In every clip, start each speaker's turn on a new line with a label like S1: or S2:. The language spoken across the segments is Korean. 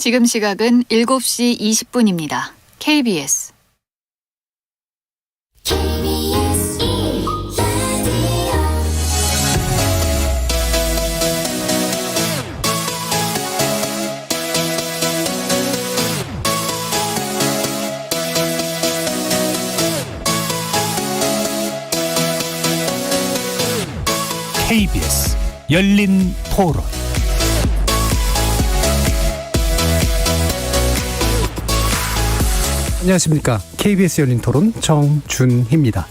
S1: 지금 시각은 7시 20분입니다. KBS
S2: KBS 열린 토론.
S3: 안녕하십니까. KBS 열린 토론 정준희입니다.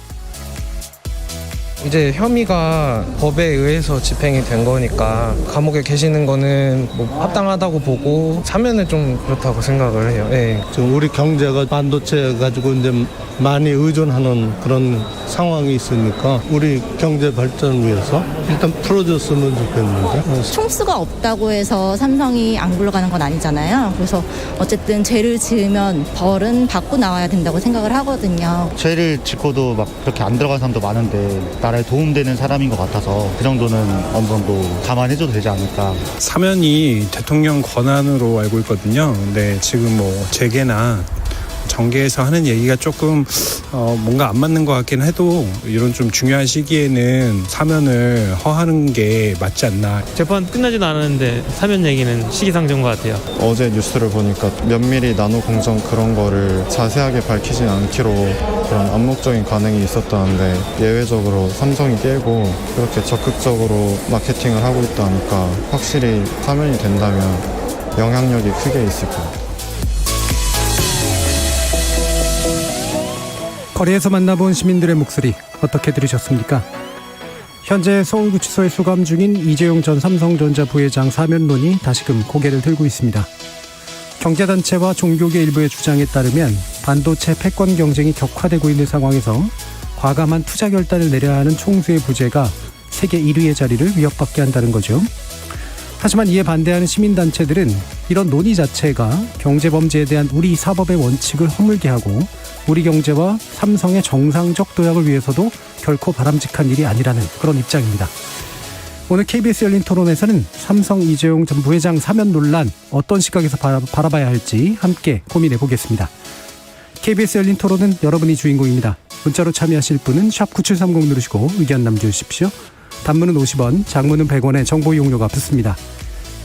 S4: 이제 혐의가 법에 의해서 집행이 된 거니까 감옥에 계시는 거는 뭐 합당하다고 보고 사면은 좀 그렇다고 생각을 해요. 네.
S5: 지금 우리 경제가 반도체 가지고 이제 많이 의존하는 그런 상황이 있으니까 우리 경제 발전을 위해서 일단 풀어줬으면 좋겠는데.
S6: 총수가 없다고 해서 삼성이 안 굴러가는 건 아니잖아요. 그래서 어쨌든 죄를 지으면 벌은 받고 나와야 된다고 생각을 하거든요.
S7: 죄를 짓고도 막 그렇게 안 들어간 사람도 많은데 나라에 도움되는 사람인 것 같아서 그 정도는 어느 정도 감안해줘도 되지 않을까.
S8: 사면이 대통령 권한으로 알고 있거든요. 근데 지금 뭐 재계나 정계에서 하는 얘기가 조금 뭔가 안 맞는 것 같긴 해도 이런 좀 중요한 시기에는 사면을 허하는 게 맞지 않나.
S9: 재판 끝나지도 않았는데 사면 얘기는 시기상조인 것 같아요.
S10: 어제 뉴스를 보니까 면밀히 나노 공정 그런 거를 자세하게 밝히진 않기로 그런 암묵적인 반응이 있었다는데 예외적으로 삼성이 깨고 그렇게 적극적으로 마케팅을 하고 있다니까 확실히 사면이 된다면 영향력이 크게 있을 것 같아요.
S3: 거리에서 만나본 시민들의 목소리 어떻게 들으셨습니까? 현재 서울구치소에 수감 중인 이재용 전 삼성전자 부회장 사면론이 다시금 고개를 들고 있습니다. 경제단체와 종교계 일부의 주장에 따르면 반도체 패권 경쟁이 격화되고 있는 상황에서 과감한 투자 결단을 내려야 하는 총수의 부재가 세계 1위의 자리를 위협받게 한다는 거죠. 하지만 이에 반대하는 시민단체들은 이런 논의 자체가 경제범죄에 대한 우리 사법의 원칙을 허물게 하고 우리 경제와 삼성의 정상적 도약을 위해서도 결코 바람직한 일이 아니라는 그런 입장입니다. 오늘 KBS 열린 토론에서는 삼성 이재용 전 부회장 사면 논란 어떤 시각에서 바라봐야 할지 함께 고민해 보겠습니다. KBS 열린 토론은 여러분이 주인공입니다. 문자로 참여하실 분은 샵9730 누르시고 의견 남겨주십시오. 단문은 50원, 장문은 100원의 정보 이용료가 붙습니다.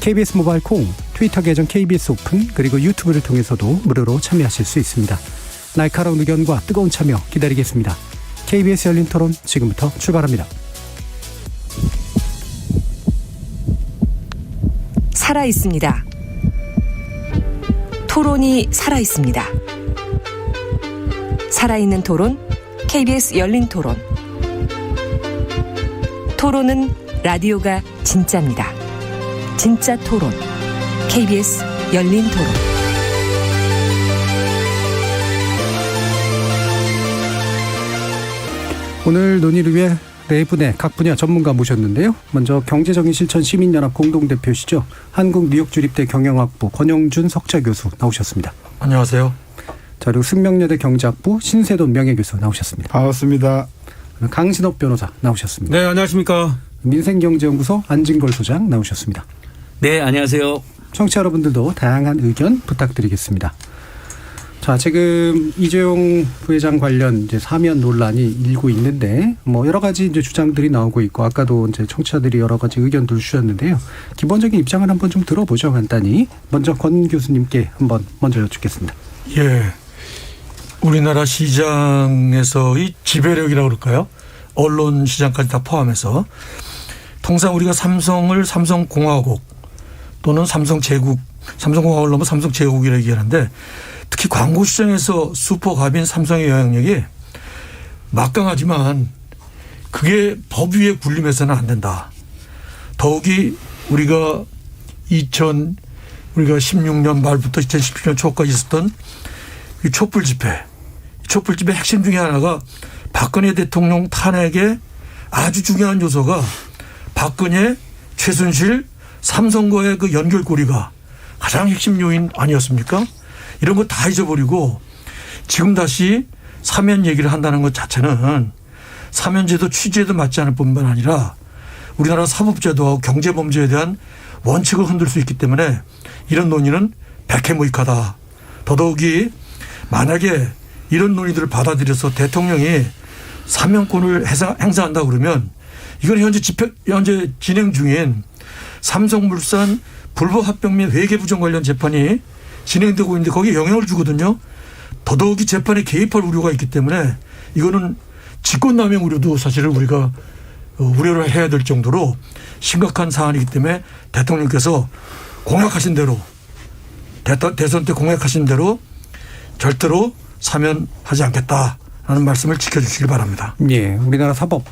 S3: KBS 모바일 콩, 트위터 계정 KBS 오픈, 그리고 유튜브를 통해서도 무료로 참여하실 수 있습니다. 날카로운 의견과 뜨거운 참여 기다리겠습니다. KBS 열린 토론 지금부터 출발합니다.
S11: 살아있습니다. 토론이 살아있습니다. 살아있는 토론, KBS 열린 토론. 토론은 라디오가 진짜입니다. 진짜 토론, KBS 열린 토론.
S3: 오늘 논의를 위해 네 분의 각 분야 전문가 모셨는데요. 먼저 경제적인 실천 시민연합 공동대표시죠. 한국뉴욕주립대 경영학부 권영준 석좌교수 나오셨습니다.
S12: 안녕하세요.
S3: 자, 그리고 승명여대 경제학부 신세돈 명예교수 나오셨습니다.
S12: 반갑습니다.
S3: 강신업 변호사 나오셨습니다.
S12: 네, 안녕하십니까.
S3: 민생경제연구소 안진걸 소장 나오셨습니다.
S13: 네, 안녕하세요.
S3: 청취자 여러분들도 다양한 의견 부탁드리겠습니다. 자, 지금 이재용 부회장 관련 이제 사면 논란이 일고 있는데 뭐 여러 가지 이제 주장들이 나오고 있고 아까도 이제 청취자들이 여러 가지 의견들 주셨는데요. 기본적인 입장을 한번 좀 들어보죠, 간단히. 먼저 권 교수님께 한번 먼저 여쭙겠습니다.
S12: 예. 우리나라 시장에서의 지배력이라고 그럴까요? 언론 시장까지 다 포함해서 통상 우리가 삼성을 삼성공화국 또는 삼성제국, 삼성공화국을 넘어 삼성제국이라고 얘기하는데 특히 광고 시장에서 슈퍼갑인 삼성의 영향력이 막강하지만 그게 법 위에 군림해서는 안 된다. 더욱이 우리가 16년 말부터 2017년 초까지 있었던 이 촛불 집회 핵심 중에 하나가 박근혜 대통령 탄핵의 아주 중요한 요소가 박근혜, 최순실, 삼성과의 그 연결고리가 가장 핵심 요인 아니었습니까? 이런 거 다 잊어버리고 지금 다시 사면 얘기를 한다는 것 자체는 사면제도 취지에도 맞지 않을 뿐만 아니라 우리나라 사법제도와 경제범죄에 대한 원칙을 흔들 수 있기 때문에 이런 논의는 백해무익하다. 더더욱이 만약에 이런 논의들을 받아들여서 대통령이 사면권을 행사한다 그러면 이건 현재 진행 중인 삼성물산 불법 합병 및 회계부정 관련 재판이 진행되고 있는데 거기에 영향을 주거든요. 더더욱이 재판에 개입할 우려가 있기 때문에 이거는 직권남용 우려도 사실은 우리가 우려를 해야 될 정도로 심각한 사안이기 때문에 대통령께서 공약하신 대로 대선 때 공약하신 대로 절대로 사면하지 않겠다라는 말씀을 지켜주시길 바랍니다.
S3: 예, 우리나라 사법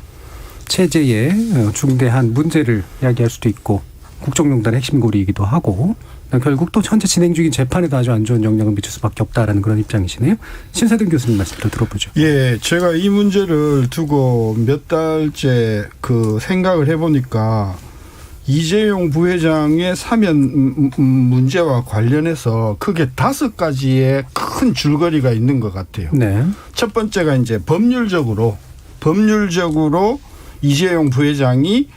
S3: 체제의 중대한 문제를 이야기할 수도 있고 국정농단의 핵심 고리이기도 하고 결국 또 현재 진행 중인 재판에도 아주 안 좋은 영향을 미칠 수밖에 없다라는 그런 입장이시네요. 신세등 교수님 말씀도 들어보죠.
S13: 예, 제가 이 문제를 두고 몇 달째 생각을 해보니까 이재용 부회장의 사면 문제와 관련해서 크게 5가지의 큰 줄거리가 있는 것 같아요.
S3: 네.
S13: 첫 번째가 이제 법률적으로 이재용 부회장이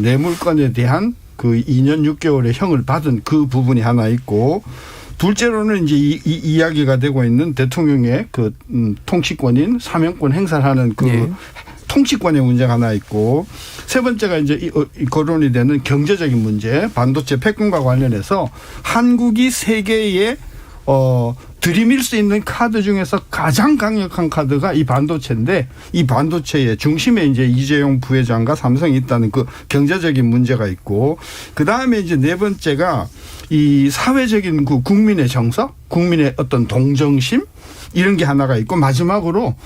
S13: 뇌물건에 대한 2년 6개월의 형을 받은 그 부분이 하나 있고, 둘째로는 이제 이야기가 되고 있는 대통령의 통치권인 사면권 행사를 하는
S3: 예.
S13: 통치권의 문제가 하나 있고, 세 번째가 이제 거론이 되는 경제적인 문제, 반도체 패권과 관련해서 한국이 세계에 들이밀 수 있는 카드 중에서 가장 강력한 카드가 이 반도체인데, 이 반도체의 중심에 이제 이재용 부회장과 삼성이 있다는 그 경제적인 문제가 있고, 그 다음에 이제 네 번째가 이 사회적인 국민의 정서, 국민의 어떤 동정심, 이런 게 하나가 있고, 마지막으로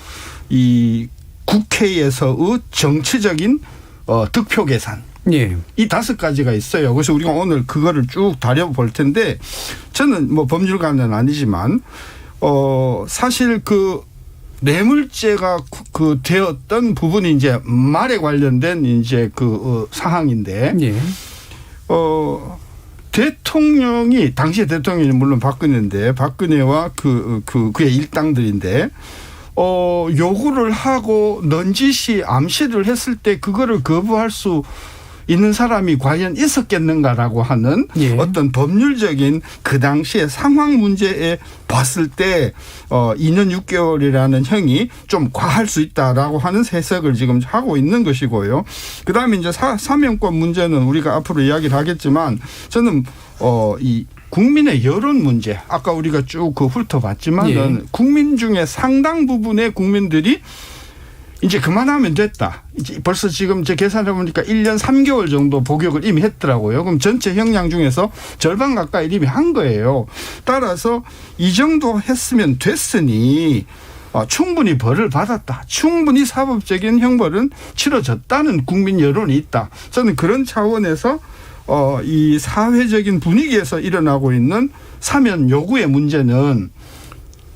S13: 이 국회에서의 정치적인 득표 계산.
S3: 예.
S13: 이 5가지가 있어요. 그래서 우리가 오늘 그거를 쭉 다려볼 텐데, 저는 뭐 법률가는 아니지만 사실 뇌물죄가 되었던 부분이 이제 말에 관련된 이제 사항인데,
S3: 예.
S13: 대통령이 당시 대통령이 물론 박근혜와 그의 일당들인데, 요구를 하고 넌지시 암시를 했을 때 그거를 거부할 수 있는 사람이 과연 있었겠는가라고 하는
S3: 예.
S13: 어떤 법률적인 그 당시의 상황 문제에 봤을 때 2년 6개월이라는 형이 좀 과할 수 있다라고 하는 해석을 지금 하고 있는 것이고요. 그다음에 이제 사면권 문제는 우리가 앞으로 이야기를 하겠지만, 저는 이 국민의 여론 문제, 아까 우리가 쭉 훑어봤지만은
S3: 예.
S13: 국민 중에 상당 부분의 국민들이 이제 그만하면 됐다. 이제 벌써 지금 제 계산해 보니까 1년 3개월 정도 복역을 이미 했더라고요. 그럼 전체 형량 중에서 절반 가까이 이미 한 거예요. 따라서 이 정도 했으면 됐으니 충분히 벌을 받았다. 충분히 사법적인 형벌은 치러졌다는 국민 여론이 있다. 저는 그런 차원에서 이 사회적인 분위기에서 일어나고 있는 사면 요구의 문제는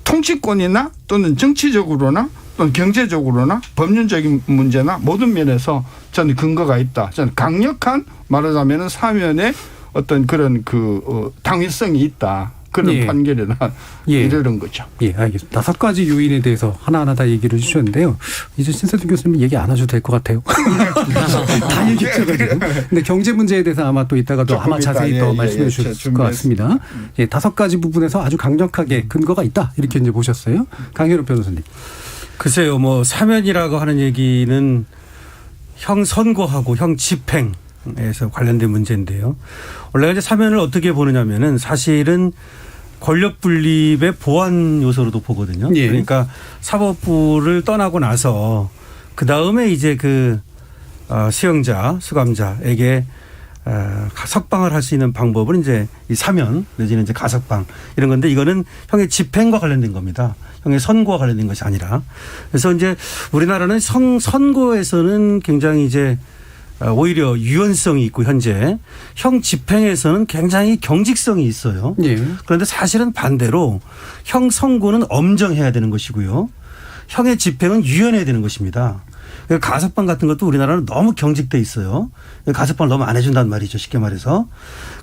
S13: 통치권이나 또는 정치적으로나 또는 경제적으로나 법률적인 문제나 모든 면에서 저는 근거가 있다. 저는 강력한, 말하자면 사면의 어떤 그런 당위성이 있다. 그런
S3: 예.
S13: 판결에
S3: 예.
S13: 이르는 거죠.
S3: 예, 알겠습니다. 5가지 요인에 대해서 하나하나 다 얘기를 해주셨는데요. 이제 신세등 교수님 얘기 안 하셔도 될 것 같아요. 다 얘기하셔가지고. 근데 경제 문제에 대해서 아마 또 이따가도 아마 자세히 또 말씀해 주실 것 같습니다. 예, 5가지 부분에서 아주 강력하게 근거가 있다. 이렇게 이제 보셨어요. 강현우 변호사님.
S14: 글쎄요, 사면이라고 하는 얘기는 형 선고하고 형 집행에서 관련된 문제인데요. 원래 이제 사면을 어떻게 보느냐면은 사실은 권력 분립의 보완 요소로도 보거든요.
S3: 예.
S14: 그러니까 사법부를 떠나고 나서 그 다음에 이제 수용자, 수감자에게 석방을 할 수 있는 방법은 이제 이 사면 내지는 이제 가석방 이런 건데, 이거는 형의 집행과 관련된 겁니다. 형의 선고와 관련된 것이 아니라. 그래서 이제 우리나라는 선고에서는 굉장히 이제 오히려 유연성이 있고, 현재 형 집행에서는 굉장히 경직성이 있어요.
S3: 예.
S14: 그런데 사실은 반대로 형 선고는 엄정해야 되는 것이고요, 형의 집행은 유연해야 되는 것입니다. 가석방 같은 것도 우리나라는 너무 경직돼 있어요. 가석방을 너무 안 해준다는 말이죠, 쉽게 말해서.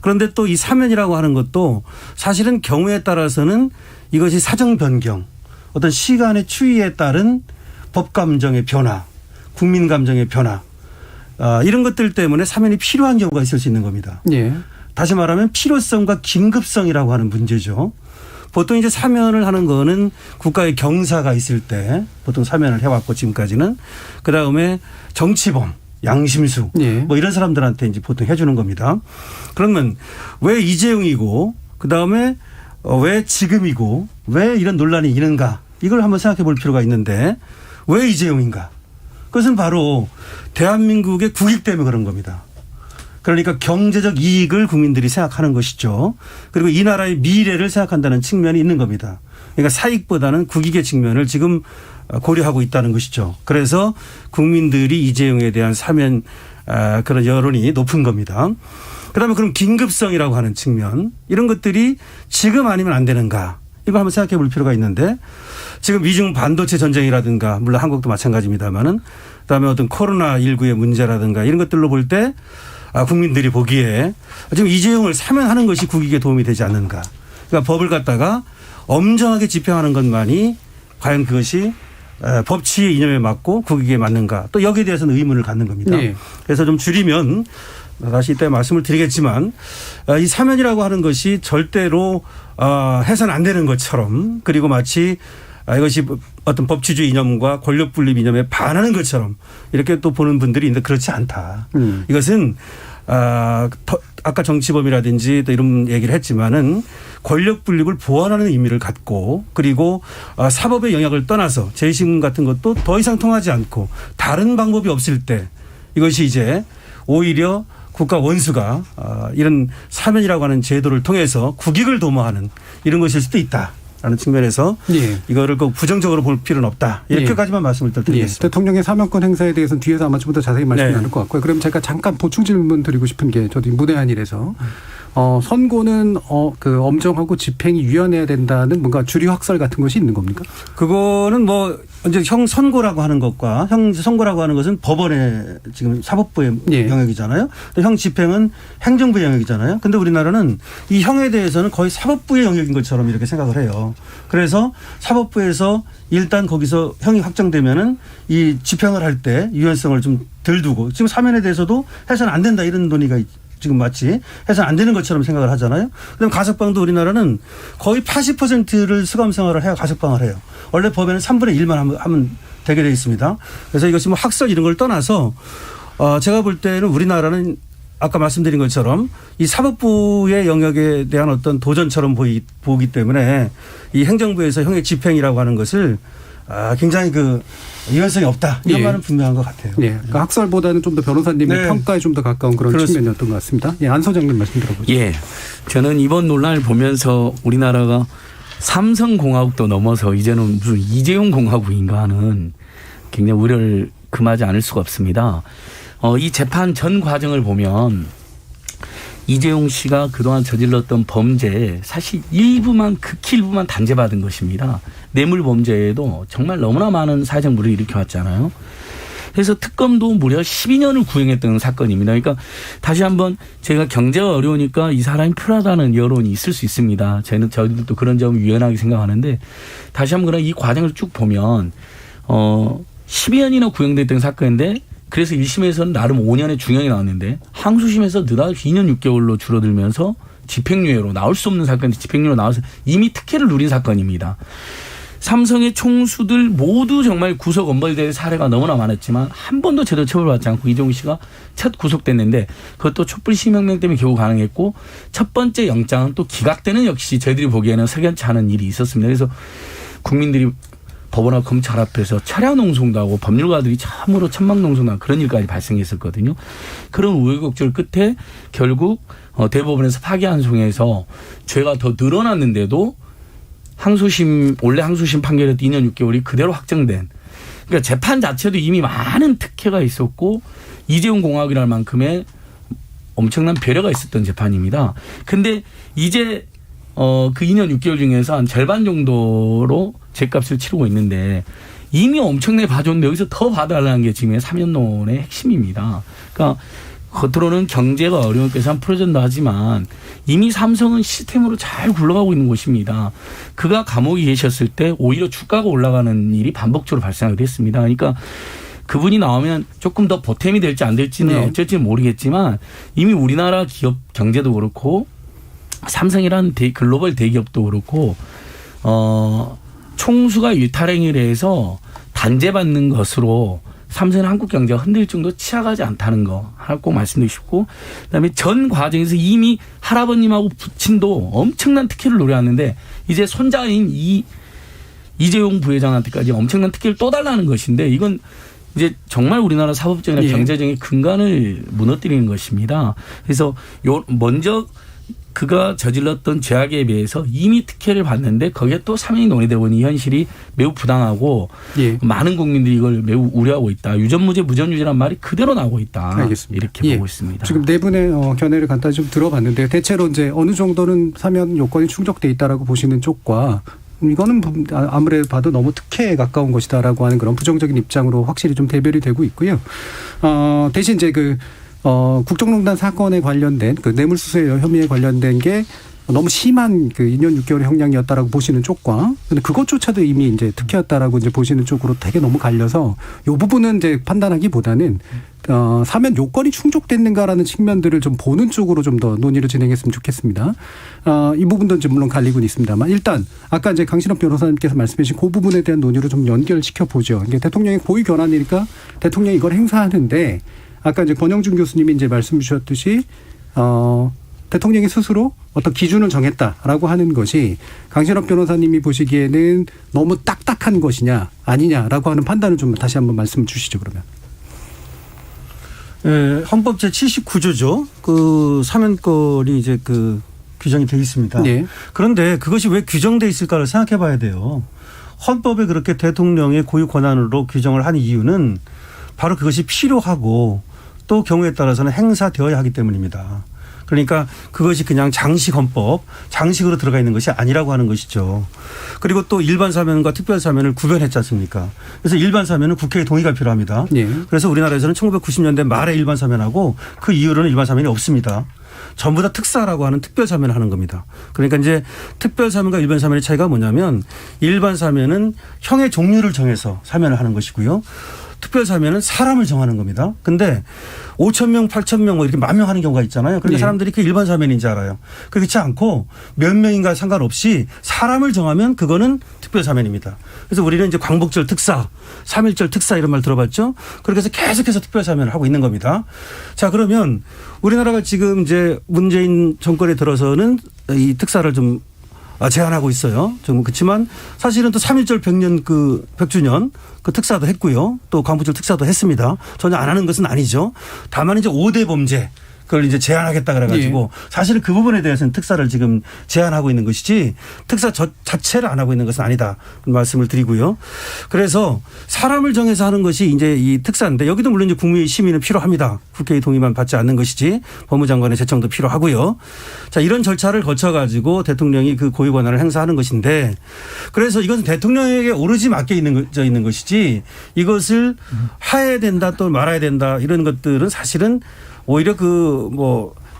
S14: 그런데 또 이 사면이라고 하는 것도 사실은 경우에 따라서는 이것이 사정 변경, 어떤 시간의 추이에 따른 법 감정의 변화, 국민 감정의 변화, 이런 것들 때문에 사면이 필요한 경우가 있을 수 있는 겁니다.
S3: 예.
S14: 다시 말하면 필요성과 긴급성이라고 하는 문제죠. 보통 이제 사면을 하는 거는 국가의 경사가 있을 때 보통 사면을 해왔고 지금까지는 그다음에 정치범, 양심수 뭐 이런 사람들한테 이제 보통 해주는 겁니다. 그러면 왜 이재용이고 그다음에 왜 지금이고 왜 이런 논란이 있는가 이걸 한번 생각해 볼 필요가 있는데 왜 이재용인가? 그것은 바로 대한민국의 국익 때문에 그런 겁니다. 그러니까 경제적 이익을 국민들이 생각하는 것이죠. 그리고 이 나라의 미래를 생각한다는 측면이 있는 겁니다. 그러니까 사익보다는 국익의 측면을 지금 고려하고 있다는 것이죠. 그래서 국민들이 이재용에 대한 사면 그런 여론이 높은 겁니다. 그다음에 그럼 긴급성이라고 하는 측면 이런 것들이 지금 아니면 안 되는가 이거 한번 생각해 볼 필요가 있는데 지금 미중 반도체 전쟁이라든가 물론 한국도 마찬가지입니다만은 그다음에 어떤 코로나19의 문제라든가 이런 것들로 볼 때 국민들이 보기에 지금 이재용을 사면하는 것이 국익에 도움이 되지 않는가. 그러니까 법을 갖다가 엄정하게 집행하는 것만이 과연 그것이 법치의 이념에 맞고 국익에 맞는가. 또 여기에 대해서는 의문을 갖는 겁니다. 네. 그래서 좀 줄이면 다시 이때 말씀을 드리겠지만 이 사면이라고 하는 것이 절대로 해서는 안 되는 것처럼 그리고 마치 이것이 어떤 법치주의 이념과 권력 분립 이념에 반하는 것처럼 이렇게 또 보는 분들이 있는데 그렇지 않다. 이것은 아까 정치범이라든지 또 이런 얘기를 했지만은 권력 분립을 보완하는 의미를 갖고 그리고 사법의 영역을 떠나서 재심 같은 것도 더 이상 통하지 않고 다른 방법이 없을 때 이것이 이제 오히려 국가 원수가 이런 사면이라고 하는 제도를 통해서 국익을 도모하는 이런 것일 수도 있다. 라는 측면에서 이거를 꼭 부정적으로 볼 필요는 없다. 이렇게까지만 말씀을 드리겠습니다.
S3: 대통령의 사면권 행사에 대해서는 뒤에서 아마 좀 더 자세히 말씀 나눌 것 같고요. 그럼 제가 잠깐 보충 질문 드리고 싶은 게 저도 문외한 일에서 선고는 엄정하고 집행이 유연해야 된다는 뭔가 주류 학설 같은 것이 있는 겁니까?
S14: 그거는 뭐 이제 형 선고라고 하는 것과 형 선고라고 하는 것은 법원의 지금 사법부의 영역이잖아요. 또 형 집행은 행정부의 영역이잖아요. 근데 우리나라는 이 형에 대해서는 거의 사법부의 영역인 것처럼 이렇게 생각을 해요. 그래서 사법부에서 일단 거기서 형이 확정되면은 이 집행을 할 때 유연성을 좀 덜 두고 지금 사면에 대해서도 해서는 안 된다 이런 논의가 지금 마치 해서는 안 되는 것처럼 생각을 하잖아요. 그다음 가석방도 우리나라는 거의 80%를 수감 생활을 해야 가석방을 해요. 원래 법에는 3분의 1만 하면 되게 되어 있습니다. 그래서 이것이 뭐 학설 이런 걸 떠나서 제가 볼 때는 우리나라는 아까 말씀드린 것처럼 이 사법부의 영역에 대한 어떤 도전처럼 보기 때문에 이 행정부에서 형의 집행이라고 하는 것을 굉장히 유연성이 없다. 이런 말은 분명한 것 같아요.
S3: 그러니까 학설보다는 좀 더 변호사님의 평가에 좀 더 가까운 그런 측면이었던 것 같습니다. 안 소장님 말씀 들어보죠.
S15: 저는 이번 논란을 보면서 우리나라가 삼성공화국도 넘어서 이제는 무슨 이재용 공화국인가 하는 굉장히 우려를 금하지 않을 수가 없습니다. 이 재판 전 과정을 보면 이재용 씨가 그동안 저질렀던 범죄 사실 극히 일부만 단죄받은 것입니다. 뇌물 범죄에도 정말 너무나 많은 사회적 물을 일으켜왔잖아요. 그래서 특검도 무려 12년을 구형했던 사건입니다. 그러니까 다시 한번 제가 경제가 어려우니까 이 사람이 필요하다는 여론이 있을 수 있습니다. 저희들도 그런 점을 유연하게 생각하는데 다시 한번 이 과정을 쭉 보면 12년이나 구형됐던 사건인데 그래서 1심에서는 나름 5년의 중형이 나왔는데 항소심에서 느닷없이 2년 6개월로 줄어들면서 집행유예로 나올 수 없는 사건인데 집행유예로 나와서 이미 특혜를 누린 사건입니다. 삼성의 총수들 모두 정말 구속 엄벌될 사례가 너무나 많았지만 한 번도 제대로 처벌받지 않고 이재용 씨가 첫 구속됐는데 그것도 촛불 시민혁명 때문에 겨우 가능했고 첫 번째 영장은 또 기각되는 역시 저희들이 보기에는 석연치 않은 일이 있었습니다. 그래서 국민들이 법원과 검찰 앞에서 철야농성도 하고 법률가들이 참으로 천막농성도 그런 일까지 발생했었거든요. 그런 우여곡절 끝에 결국 대법원에서 파기환송해서 죄가 더 늘어났는데도 원래 항소심 판결에도 2년 6개월이 그대로 확정된. 그러니까 재판 자체도 이미 많은 특혜가 있었고 이재용 공화국이라는 만큼의 엄청난 배려가 있었던 재판입니다. 근데 이제 그 2년 6개월 중에서 한 절반 정도로 죗값을 치르고 있는데 이미 엄청나게 봐줬는데 여기서 더 봐달라는 게 지금의 사면론의 핵심입니다. 그러니까 겉으로는 경제가 어려우니까 한 풀어준다 하지만 이미 삼성은 시스템으로 잘 굴러가고 있는 곳입니다. 그가 감옥에 계셨을 때 오히려 주가가 올라가는 일이 반복적으로 발생하게 됐습니다. 그러니까 그분이 나오면 조금 더 보탬이 될지 안 될지는
S3: 네.
S15: 어쩔지는 모르겠지만 이미 우리나라 기업 경제도 그렇고 삼성이라는 글로벌 대기업도 그렇고 총수가 일탈행위를 해서 단죄받는 것으로 삼성은 한국 경제가 흔들릴 정도로 치약하지 않다는 거 하나 꼭 말씀드리고 싶고 그다음에 전 과정에서 이미 할아버님하고 부친도 엄청난 특혜를 노려왔는데 이제 손자인 이재용 부회장한테까지 엄청난 특혜를 또 달라는 것인데 이건 이제 정말 우리나라 사법적이나
S3: 예.
S15: 경제적인 근간을 무너뜨리는 것입니다. 그래서 먼저 그가 저질렀던 죄악에 비해서 이미 특혜를 받는데 거기에 또 사면이 논의되고 보니 이 현실이 매우 부당하고
S3: 예.
S15: 많은 국민들이 이걸 매우 우려하고 있다. 유전무죄 무전유죄란 말이 그대로 나오고 있다.
S3: 알겠습니다.
S15: 이렇게
S3: 예.
S15: 보고 있습니다.
S3: 지금 네 분의 견해를 간단히 좀 들어봤는데 대체로 이제 어느 정도는 사면 요건이 충족돼 있다라고 보시는 쪽과 이거는 아무래도 봐도 너무 특혜에 가까운 것이다라고 하는 그런 부정적인 입장으로 확실히 좀 대별이 되고 있고요. 대신 이제 국정농단 사건에 관련된 그 뇌물수수의 혐의에 관련된 게 너무 심한 그 2년 6개월의 형량이었다라고 보시는 쪽과 근데 그것조차도 이미 이제 특혜였다라고 이제 보시는 쪽으로 되게 너무 갈려서 이 부분은 이제 판단하기보다는 사면 요건이 충족됐는가라는 측면들을 좀 보는 쪽으로 좀 더 논의를 진행했으면 좋겠습니다. 이 부분도 이제 물론 갈리고는 있습니다만 일단 아까 이제 강신업 변호사님께서 말씀해 주신 그 부분에 대한 논의로 좀 연결시켜 보죠. 이게 대통령의 고위 권한이니까 대통령이 이걸 행사하는데 아까 이제 권영준 교수님이 이제 말씀 주셨듯이 대통령이 스스로 어떤 기준을 정했다라고 하는 것이 강신업 변호사님이 보시기에는 너무 딱딱한 것이냐 아니냐라고 하는 판단을 좀 다시 한번 말씀 주시죠 그러면.
S14: 예, 헌법 제 79조죠. 그 사면권이 이제 그 규정이 되어 있습니다.
S3: 네.
S14: 그런데 그것이 왜 규정돼 있을까를 생각해 봐야 돼요. 헌법에 그렇게 대통령의 고유 권한으로 규정을 한 이유는 바로 그것이 필요하고 또 경우에 따라서는 행사되어야 하기 때문입니다. 그러니까 그것이 그냥 장식 헌법, 장식으로 들어가 있는 것이 아니라고 하는 것이죠. 그리고 또 일반 사면과 특별 사면을 구별했지 않습니까? 그래서 일반 사면은 국회의 동의가 필요합니다.
S3: 예.
S14: 그래서 우리나라에서는 1990년대 말에 일반 사면하고 그 이후로는 일반 사면이 없습니다. 전부 다 특사라고 하는 특별 사면을 하는 겁니다. 그러니까 이제 특별 사면과 일반 사면의 차이가 뭐냐면 일반 사면은 형의 종류를 정해서 사면을 하는 것이고요. 특별 사면은 사람을 정하는 겁니다. 근데 5,000명, 8,000명 뭐 이렇게 만 명 하는 경우가 있잖아요. 그러니까
S3: 네.
S14: 사람들이 그게 일반 사면인지 알아요. 그렇지 않고 몇 명인가 상관없이 사람을 정하면 그거는 특별 사면입니다. 그래서 우리는 이제 광복절 특사, 3.1절 특사 이런 말 들어봤죠? 그렇게 해서 계속해서 특별 사면을 하고 있는 겁니다. 자, 그러면 우리나라가 지금 이제 문재인 정권에 들어서는 이 특사를 좀 제한하고 있어요. 좀 그렇지만 사실은 또 3.1절 100주년 그 특사도 했고요. 또 광복절 특사도 했습니다. 전혀 안 하는 것은 아니죠. 다만 이제 5대 범죄 그걸 이제 제한하겠다 그래가지고 사실은 그 부분에 대해서는 특사를 지금 제한하고 있는 것이지 특사 자체를 안 하고 있는 것은 아니다. 말씀을 드리고요. 그래서 사람을 정해서 하는 것이 이제 이 특사인데 여기도 물론 이제 국민의 심의는 필요합니다. 국회의 동의만 받지 않는 것이지 법무장관의 제청도 필요하고요. 자, 이런 절차를 거쳐가지고 대통령이 그 고유 권한을 행사하는 것인데 그래서 이것은 대통령에게 오로지 맡겨 있는 것이지 이것을 해야 된다 또 말아야 된다 이런 것들은 사실은 오히려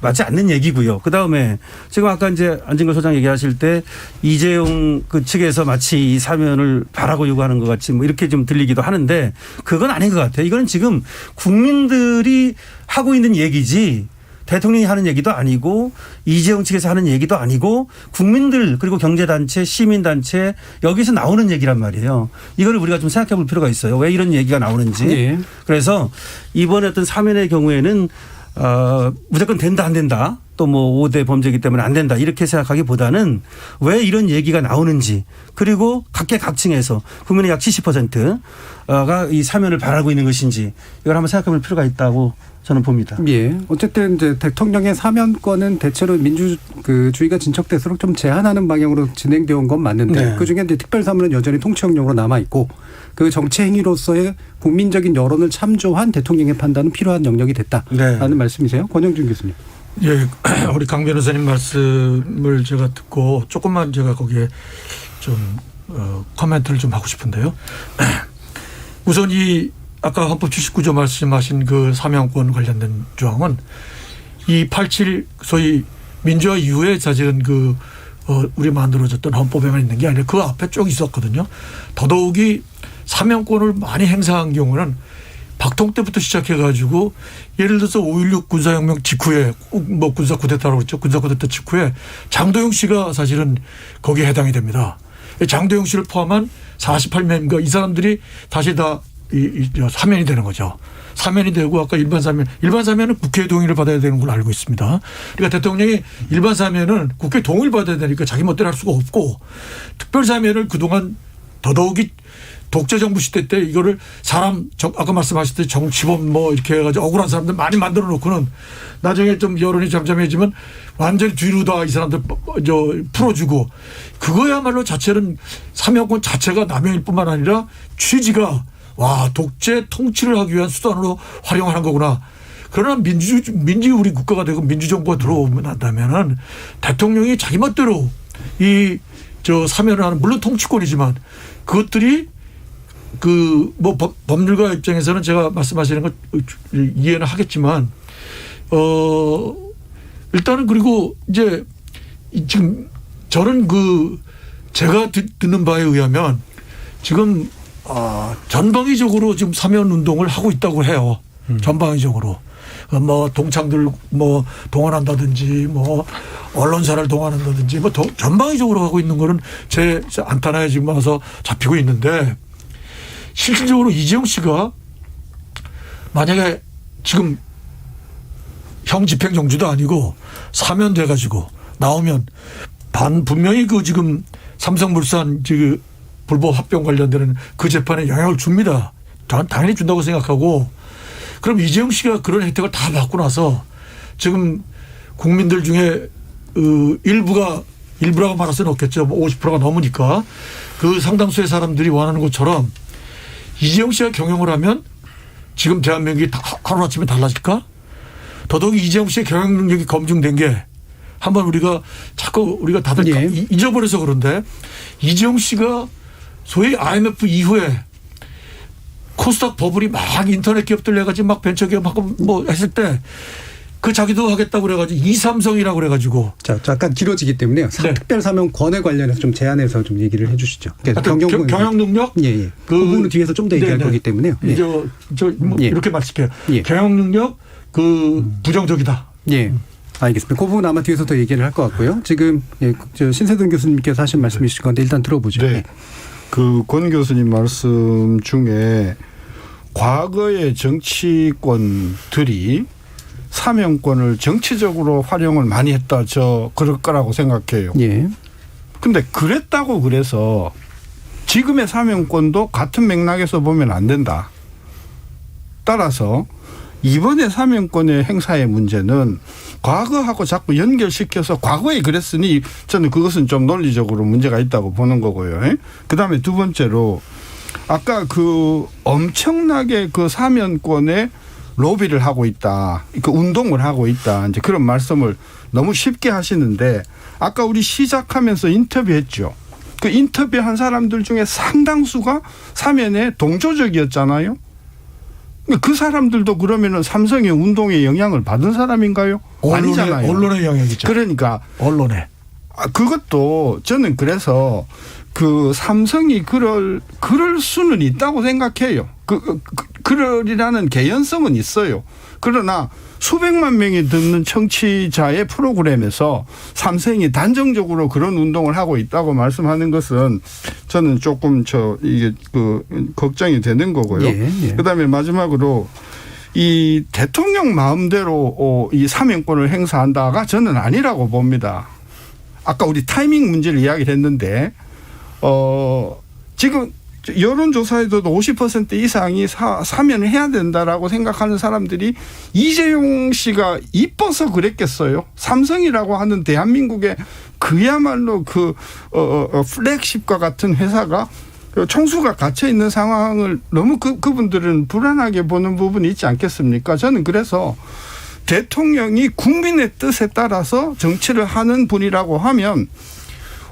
S14: 맞지 않는 얘기고요. 그 다음에 지금 아까 이제 안진걸 소장 얘기하실 때 이재용 그 측에서 마치 이 사면을 바라고 요구하는 것 같이 뭐 이렇게 좀 들리기도 하는데 그건 아닌 것 같아요. 이거는 지금 국민들이 하고 있는 얘기지 대통령이 하는 얘기도 아니고 이재용 측에서 하는 얘기도 아니고 국민들 그리고 경제단체 시민단체 여기서 나오는 얘기란 말이에요. 이걸 우리가 좀 생각해 볼 필요가 있어요. 왜 이런 얘기가 나오는지.
S3: 네.
S14: 그래서 이번에 어떤 사면의 경우에는 무조건 된다 안 된다 또 뭐 5대 범죄이기 때문에 안 된다 이렇게 생각하기보다는 왜 이런 얘기가 나오는지 그리고 각계각층에서 국민의 약 70%가 이 사면을 바라고 있는 것인지 이걸 한번 생각해 볼 필요가 있다고 저는 봅니다.
S3: 예. 어쨌든 이제 대통령의 사면권은 대체로 민주주의가 진척될수록 좀 제한하는 방향으로 진행되어 온 건 맞는데
S14: 네.
S3: 그중에 이제 특별 사면은 여전히 통치형령으로 남아 있고 그 정치 행위로서의 국민적인 여론을 참조한 대통령의 판단은 필요한 영역이 됐다라는
S14: 네.
S3: 말씀이세요, 권영준 교수님.
S12: 예, 우리 강 변호사님 말씀을 제가 듣고 조금만 제가 거기에 좀 코멘트를 좀 하고 싶은데요. 우선 아까 헌법 79조 말씀하신 그 사면권 관련된 조항은 이 87 소위 민주화 이후에 사실은 우리 만들어졌던 헌법에만 있는 게 아니라 그 앞에 쭉 있었거든요. 더더욱이 사면권을 많이 행사한 경우는 박통 때부터 시작해가지고 예를 들어서 5.16 군사혁명 직후에 뭐 군사 쿠데타라고 그랬죠. 군사 쿠데타 직후에 장도영 씨가 사실은 거기에 해당이 됩니다. 장도영 씨를 포함한 48명인가 이 사람들이 다시 다 사면이 되는 거죠. 사면이 되고 아까 일반 사면은 국회 동의를 받아야 되는 걸로 알고 있습니다. 그러니까 대통령이 일반 사면은 국회 동의를 받아야 되니까 자기 멋대로 할 수가 없고 특별 사면을 그동안 더더욱이 독재 정부 시대 때 이거를 사람 아까 말씀하셨듯이 정치범 뭐 이렇게 해가지고 억울한 사람들 많이 만들어 놓고는 나중에 좀 여론이 잠잠해지면 완전히 뒤로 다 이 사람들 풀어주고 그거야말로 자체는 사면권 자체가 남용일 뿐만 아니라 취지가 와 독재 통치를 하기 위한 수단으로 활용하는 거구나. 그러나 민주 우리 국가가 되고 민주정부가 들어오면 한다면은 대통령이 자기 멋대로 사면을 하는 물론 통치권이지만 그것들이 뭐 법률가 입장에서는 제가 말씀하시는 거 이해는 하겠지만 일단은 그리고 이제 지금 저는 제가 듣는 바에 의하면 지금 전방위적으로 지금 사면 운동을 하고 있다고 해요. 전방위적으로. 뭐 동창들 뭐 동원한다든지 뭐 언론사를 동원한다든지 뭐 전방위적으로 하고 있는 거는 제 안타나에 지금 와서 잡히고 있는데 실질적으로 이재용 씨가 만약에 지금 형 집행정지도 아니고 사면돼 가지고 나오면 분명히 지금 삼성물산 불법 합병 관련되는 그 재판에 영향을 줍니다. 당연히 준다고 생각하고 그럼 이재용 씨가 그런 혜택을 다 받고 나서 지금 국민들 중에 일부라고 말할 수는 없겠죠. 50%가 넘으니까 그 상당수의 사람들이 원하는 것처럼 이재용 씨가 경영을 하면 지금 대한민국이 하루아침에 달라질까? 더더욱 이재용 씨의 경영 능력이 검증된 게 한번 우리가 다들 잊어버려서 그런데 이재용 씨가 소위 IMF 이후에 코스닥 버블이 막 인터넷 기업들 해가지고 막 벤처기업 하고 뭐 했을 때 자기도 하겠다고 그래가지고 이삼성이라고 그래가지고.
S3: 자, 잠깐 길어지기 때문에요. 네. 특별사면권에 관련해서 좀 제안해서 좀 얘기를 해 주시죠.
S12: 경영 능력?
S3: 예. 그 부분은 뒤에서 좀 더 얘기할 거기 때문에요. 예.
S12: 이렇게 말씀할게요. 예. 경영 능력 부정적이다.
S3: 예. 알겠습니다. 그 부분 아마 뒤에서 더 얘기를 할 것 같고요. 지금 신세동 교수님께서 하신 말씀이실 건데 일단 들어보죠.
S13: 네. 권 교수님 말씀 중에 과거의 정치권들이 사면권을 정치적으로 활용을 많이 했다. 그럴 거라고 생각해요.
S3: 예.
S13: 근데 그랬다고 그래서 지금의 사면권도 같은 맥락에서 보면 안 된다. 따라서 이번에 사면권의 행사의 문제는 과거하고 자꾸 연결시켜서 과거에 그랬으니 저는 그것은 좀 논리적으로 문제가 있다고 보는 거고요. 그다음에 두 번째로 아까 엄청나게 사면권에 로비를 하고 있다. 운동을 하고 있다. 이제 그런 말씀을 너무 쉽게 하시는데 아까 우리 시작하면서 인터뷰했죠. 그 인터뷰한 사람들 중에 상당수가 사면에 동조적이었잖아요. 그 사람들도 그러면은 삼성의 운동에 영향을 받은 사람인가요? 아니잖아요.
S12: 언론의 영향이죠.
S13: 그러니까
S12: 언론에.
S13: 그것도 저는 그래서 삼성이 그럴 수는 있다고 생각해요. 그러리라는 개연성은 있어요. 그러나 수백만 명이 듣는 청취자의 프로그램에서 삼성이 단정적으로 그런 운동을 하고 있다고 말씀하는 것은 저는 조금 이게 걱정이 되는 거고요.
S3: 예.
S13: 그다음에 마지막으로 이 대통령 마음대로 이 사면권을 행사한다가 저는 아니라고 봅니다. 아까 우리 타이밍 문제를 이야기를 했는데 지금 여론조사에서도 50% 이상이 사면을 해야 된다라고 생각하는 사람들이 이재용 씨가 이뻐서 그랬겠어요. 삼성이라고 하는 대한민국의 그야말로 플렉십과 같은 회사가 총수가 갇혀 있는 상황을 너무 그분들은 불안하게 보는 부분이 있지 않겠습니까? 저는 그래서 대통령이 국민의 뜻에 따라서 정치를 하는 분이라고 하면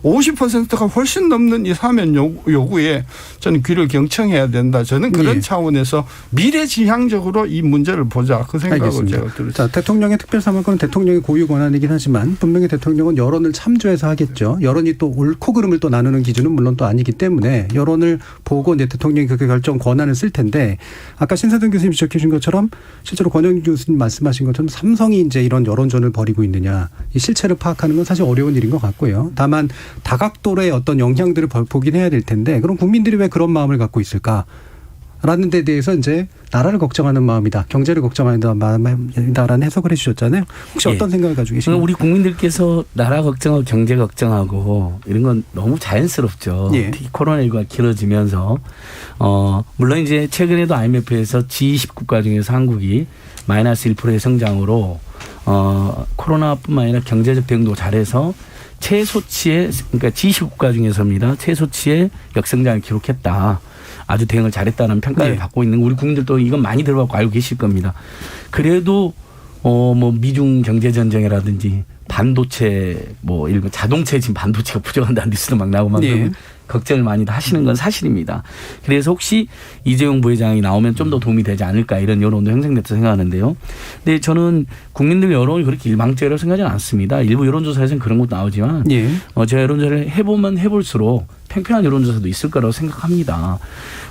S13: 50%가 훨씬 넘는 이 사면 요구에 저는 귀를 경청해야 된다. 저는 그런 차원에서 미래지향적으로 이 문제를 보자. 그 생각을
S3: 알겠습니다.
S13: 제가 들었습니다.
S3: 자, 대통령의 특별사면권은 대통령의 고유 권한이긴 하지만 분명히 대통령은 여론을 참조해서 하겠죠. 여론이 또 옳고 그름을 또 나누는 기준은 물론 또 아니기 때문에 여론을 보고 이제 대통령이 그 결정 권한을 쓸 텐데 아까 신세동 교수님 지적해 주신 것처럼 실제로 권영주 교수님 말씀하신 것처럼 삼성이 이제 이런 여론전을 벌이고 있느냐 이 실체를 파악하는 건 사실 어려운 일인 것 같고요. 다만 다각도의 어떤 영향들을 보긴 해야 될 텐데 그럼 국민들이 왜 그런 마음을 갖고 있을까? 라는 데 대해서 이제 나라를 걱정하는 마음이다. 경제를 걱정하는 마음이다라는 해석을 해 주셨잖아요. 혹시 어떤 생각을 가지고 계신가요?
S15: 우리 국민들께서 나라 걱정하고 경제 걱정하고 이런 건 너무 자연스럽죠. 특히 코로나19가 길어지면서 물론 이제 최근에도 IMF에서 G20 국가 중에서 한국이 마이너스 1%의 성장으로 코로나뿐만 아니라 경제적 대응도 잘해서 최소치의 그러니까 G20 국가 중에서입니다. 최소치의 역성장을 기록했다. 아주 대응을 잘했다는 평가를 받고 있는 우리 국민들도 이건 많이 들어봤고 알고 계실 겁니다. 그래도 뭐 미중 경제 전쟁이라든지 반도체 뭐 이런 자동차에 지금 반도체가 부족한다는 뉴스도 막 나오고 막 걱정을 많이 하시는 건 사실입니다. 그래서 혹시 이재용 부회장이 나오면 좀 더 도움이 되지 않을까 이런 여론도 형성됐다고 생각하는데요. 근데 저는 국민들 여론이 그렇게 일방적이라고 생각하지는 않습니다. 일부 여론조사에서는 그런 것도 나오지만 제가 여론조사를 해보면 해볼수록 팽팽한 여론조사도 있을 거라고 생각합니다.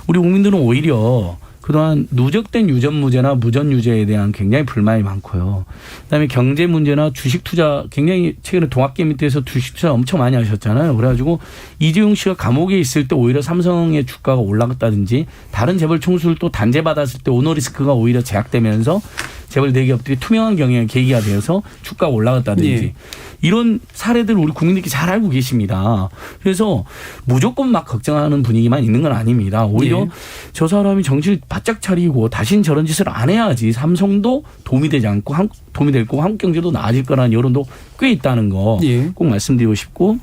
S15: 우리 국민들은 오히려 그동안 누적된 유전무죄나 무전유죄에 대한 굉장히 불만이 많고요. 그다음에 경제 문제나 주식 투자 굉장히 최근에 동학개 밑에서 주식 투자 엄청 많이 하셨잖아요. 그래가지고 이재용 씨가 감옥에 있을 때 오히려 삼성의 주가가 올라갔다든지 다른 재벌 총수를 또 단죄받았을 때 오너리스크가 오히려 제약되면서 재벌 대기업들이 투명한 경영의 계기가 되어서 주가가 올라갔다든지 이런 사례들 우리 국민들께 잘 알고 계십니다. 그래서 무조건 막 걱정하는 분위기만 있는 건 아닙니다. 오히려 저 사람이 정신을 바짝 차리고 다시는 저런 짓을 안 해야지 삼성도 도움이 되지 않고 도움이 될 거고 한국 경제도 나아질 거라는 여론도 꽤 있다는 거 꼭 말씀드리고 싶고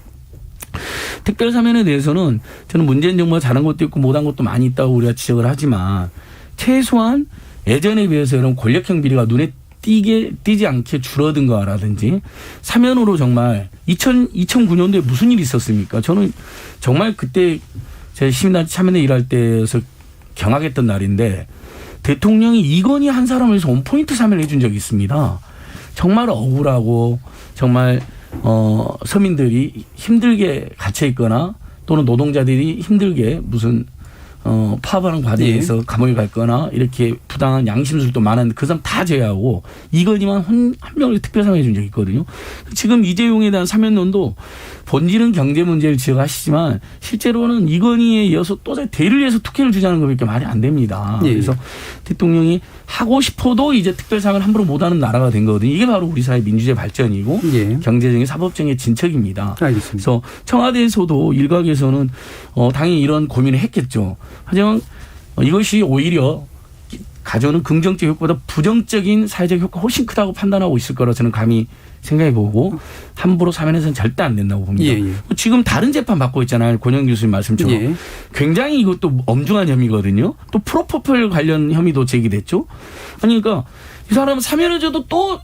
S15: 특별사면에 대해서는 저는 문재인 정부가 잘한 것도 있고 못한 것도 많이 있다고 우리가 지적을 하지만 최소한 예전에 비해서 이런 권력형 비리가 눈에 띄지 않게 줄어든 거라든지 사면으로 정말 2009년도에 무슨 일이 있었습니까? 저는 정말 그때 제 시민단체 참여회 일할 때에서 경악했던 날인데 대통령이 이건희 한 사람을 위해서 온포인트 사면을 해준 적이 있습니다. 정말 억울하고 정말 서민들이 힘들게 갇혀 있거나 또는 노동자들이 힘들게 무슨 파업하는 과정에서 감옥에 갔거나 이렇게 부당한 양심술도 많았는데 그 사람 다 제외하고 이건희만 한 명을 특별사면해 준 적이 있거든요. 지금 이재용에 대한 사면론도 본질은 경제 문제를 지적하시지만 실제로는 이건희에 이어서 또 대를 위해서 특혜를 주자는 것밖에 말이 안 됩니다. 그래서 대통령이 하고 싶어도 이제 특별사면을 함부로 못하는 나라가 된 거거든요. 이게 바로 우리 사회 민주주의 발전이고 경제적인 사법적인 진척입니다.
S3: 알겠습니다.
S15: 그래서 청와대에서도 일각에서는 당연히 이런 고민을 했겠죠. 하지만 이것이 오히려 가져오는 긍정적 효과보다 부정적인 사회적 효과가 훨씬 크다고 판단하고 있을 거라 저는 감히 생각해보고 함부로 사면해서는 절대 안 된다고 봅니다. 지금 다른 재판 받고 있잖아요. 권영 교수님 말씀처럼. 굉장히 이것도 엄중한 혐의거든요. 또 프로포폴 관련 혐의도 제기됐죠. 아니 그러니까 이 사람은 사면해줘도 또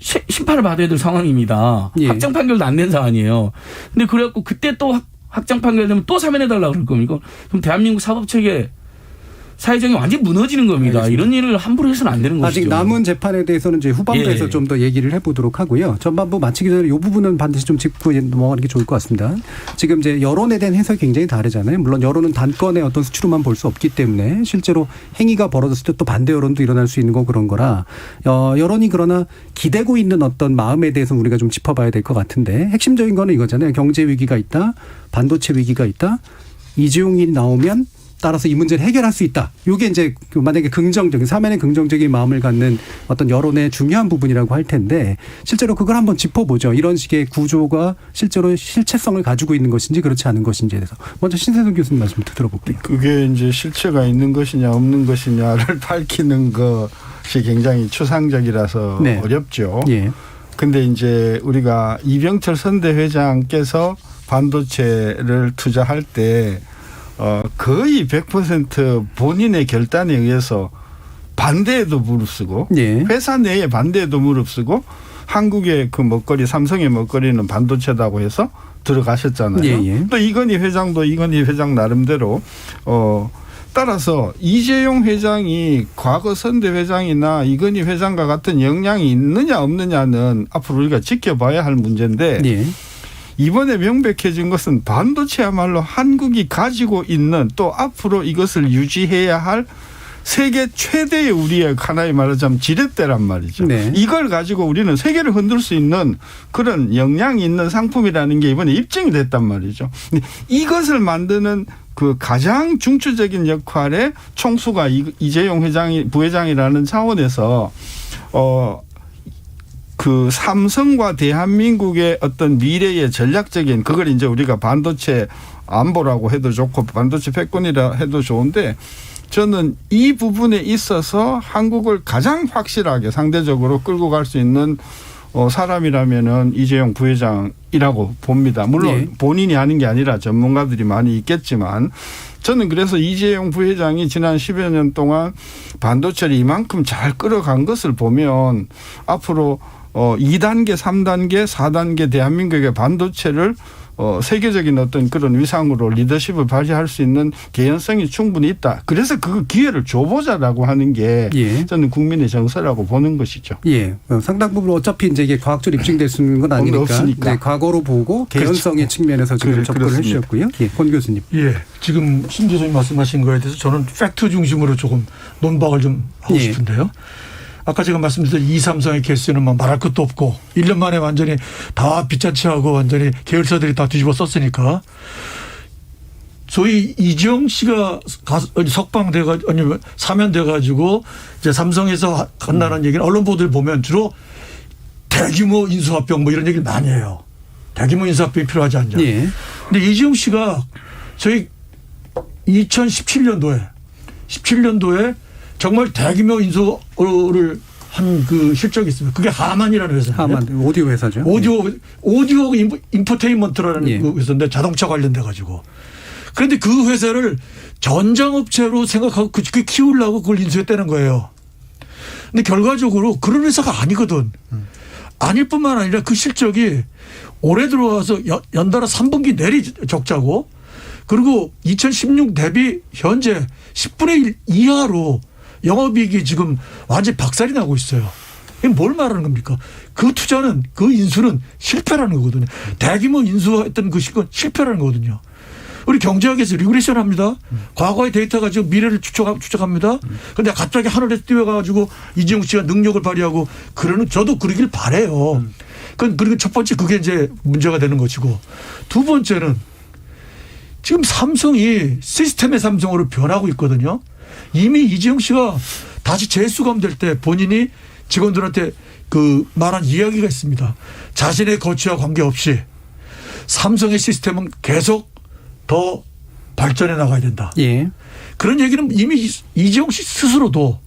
S15: 심판을 받아야 될 상황입니다. 확정 판결도 안 된 사안이에요. 근데 그래갖고 그때 또 확정 판결되면 또 사면해달라고 그럴 겁니까? 그럼 대한민국 사법체계 사회적이 완전히 무너지는 겁니다. 알겠습니다. 이런 일을 함부로 해서는 안 되는
S3: 아직
S15: 것이죠.
S3: 아직 남은 재판에 대해서는 이제 후반부에서 좀 더 얘기를 해보도록 하고요. 전반부 마치기 전에 이 부분은 반드시 좀 짚고 넘어가는 게 좋을 것 같습니다. 지금 이제 여론에 대한 해석이 굉장히 다르잖아요. 물론 여론은 단건의 어떤 수치로만 볼 수 없기 때문에 실제로 행위가 벌어졌을 때 또 반대 여론도 일어날 수 있는 거 그런 거라 여론이 그러나 기대고 있는 어떤 마음에 대해서 우리가 좀 짚어봐야 될 것 같은데 핵심적인 거는 이거잖아요. 경제 위기가 있다. 반도체 위기가 있다. 이재용이 나오면 따라서 이 문제를 해결할 수 있다. 이게 이제 만약에 긍정적인 사면의 긍정적인 마음을 갖는 어떤 여론의 중요한 부분이라고 할 텐데 실제로 그걸 한번 짚어보죠. 이런 식의 구조가 실제로 실체성을 가지고 있는 것인지 그렇지 않은 것인지에 대해서 먼저 신세동 교수님 말씀부터 들어볼게요.
S13: 그게 이제 실체가 있는 것이냐 없는 것이냐를 밝히는 것이 굉장히 추상적이라서 어렵죠. 근데 이제 우리가 이병철 선대회장께서 반도체를 투자할 때 거의 100% 본인의 결단에 의해서 반대에도 무릅쓰고 회사 내에 반대에도 무릅쓰고 한국의 그 먹거리, 삼성의 먹거리는 반도체다고 해서 들어가셨잖아요.
S3: 예.
S13: 또 이건희 회장도 이건희 회장 나름대로 따라서 이재용 회장이 과거 선대 회장이나 이건희 회장과 같은 역량이 있느냐 없느냐는 앞으로 우리가 지켜봐야 할 문제인데
S3: 예.
S13: 이번에 명백해진 것은 반도체야말로 한국이 가지고 있는 또 앞으로 이것을 유지해야 할 세계 최대의 우리의 하나의 말하자면 지렛대란 말이죠.
S3: 네.
S13: 이걸 가지고 우리는 세계를 흔들 수 있는 그런 역량이 있는 상품이라는 게 이번에 입증이 됐단 말이죠. 이것을 만드는 그 가장 중추적인 역할의 총수가 이재용 부회장이라는 차원에서 그 삼성과 대한민국의 어떤 미래의 전략적인 그걸 이제 우리가 반도체 안보라고 해도 좋고 반도체 패권이라 해도 좋은데 저는 이 부분에 있어서 한국을 가장 확실하게 상대적으로 끌고 갈 수 있는 사람이라면은 이재용 부회장이라고 봅니다. 물론
S3: 네.
S13: 본인이 하는 게 아니라 전문가들이 많이 있겠지만 저는 그래서 이재용 부회장이 지난 10여 년 동안 반도체를 이만큼 잘 끌어간 것을 보면 앞으로 2단계, 3단계, 4단계 대한민국의 반도체를 세계적인 어떤 그런 위상으로 리더십을 발휘할 수 있는 개연성이 충분히 있다. 그래서 그 기회를 줘보자라고 하는 게
S3: 예.
S13: 저는 국민의 정서라고 보는 것이죠.
S3: 예. 상당 부분 어차피 이제 이게 과학적으로 입증될 수 있는 건 아니니까.
S13: 없으니까.
S3: 네, 과거로 보고 개연성의
S13: 그렇죠.
S3: 측면에서 지금 접근을
S13: 그렇습니다.
S3: 해주셨고요. 예. 권 교수님.
S12: 예. 지금 신 교수님 말씀하신 거에 대해서 저는 팩트 중심으로 조금 논박을 좀 하고
S3: 예.
S12: 싶은데요. 아까 제가 말씀드린 이 삼성의 케이스는 뭐 말할 것도 없고 1년 만에 완전히 다 빗자치하고 완전히 계열사들이 다 뒤집어 썼으니까 소위 이재용 씨가 석방돼가지고 아니면 사면돼가지고 이제 삼성에서 간다는 얘기는 언론 보도를 보면 주로 대규모 인수합병 뭐 이런 얘기를 많이 해요. 대규모 인수합병이 필요하지 않냐.
S3: 예.
S12: 근데 이재용 씨가 저희 2017년도에 정말 대규모 인수를 한 그 실적이 있습니다. 그게 하만이라는 회사예요.
S3: 하만 오디오 회사죠.
S12: 오디오 인포테인먼트라는
S3: 예.
S12: 그 회사인데 자동차 관련돼 가지고. 그런데 그 회사를 전장업체로 생각하고 그게 키우려고 그걸 인수했다는 거예요. 근데 결과적으로 그런 회사가 아니거든. 아닐 뿐만 아니라 그 실적이 올해 들어와서 연달아 3분기 내리 적자고 그리고 2016 대비 현재 10분의 1 이하로 영업이익이 지금 완전히 박살이 나고 있어요. 이게 뭘 말하는 겁니까? 그 투자는 그 인수는 실패라는 거거든요. 대규모 인수했던 그 시건 실패라는 거거든요. 우리 경제학에서 리그레션 합니다. 과거의 데이터 가지고 미래를 추적합니다. 그런데 갑자기 하늘에 띄워가지고 이재용 씨가 능력을 발휘하고 그러는 저도 그러길 바래요. 그리고 첫 번째 그게 이제 문제가 되는 것이고 두 번째는 지금 삼성이 시스템의 삼성으로 변하고 있거든요. 이미 이재용 씨가 다시 재수감될 때 본인이 직원들한테 그 말한 이야기가 있습니다. 자신의 거취와 관계없이 삼성의 시스템은 계속 더 발전해 나가야 된다.
S3: 예.
S12: 그런 얘기는 이미 이재용 씨 스스로도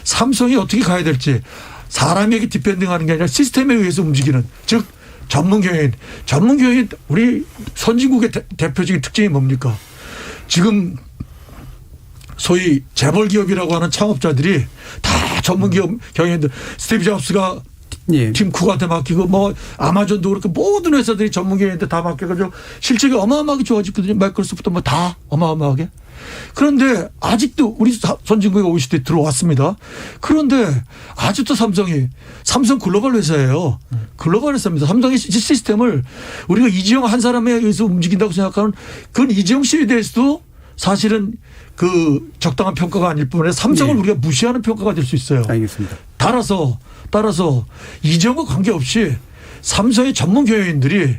S12: 삼성이 어떻게 가야 될지 사람에게 디펜딩하는 게 아니라 시스템에 의해서 움직이는 즉 전문경영인 우리 선진국의 대표적인 특징이 뭡니까? 지금 소위 재벌 기업이라고 하는 창업자들이 다 전문 기업 경영인들 스티브 잡스가
S3: 예.
S12: 팀 쿡한테 맡기고 뭐 아마존도 그렇고 모든 회사들이 전문 경영인들 다 맡겨가지고 실적이 어마어마하게 좋아졌거든요. 마이크로소프트 뭐 다 어마어마하게. 그런데 아직도 우리 선진국에 OECD 들어왔습니다. 그런데 아직도 삼성 글로벌 회사예요. 글로벌 회사입니다. 삼성의 시스템을 우리가 이재용 한 사람에 의해서 움직인다고 생각하는 그건 이재용 씨에 대해서도 사실은 그 적당한 평가가 아닐 뿐만 아니라 삼성을
S3: 네.
S12: 우리가 무시하는 평가가 될 수 있어요.
S3: 알겠습니다.
S12: 따라서 이재용과 관계없이 삼성의 전문 경영인들이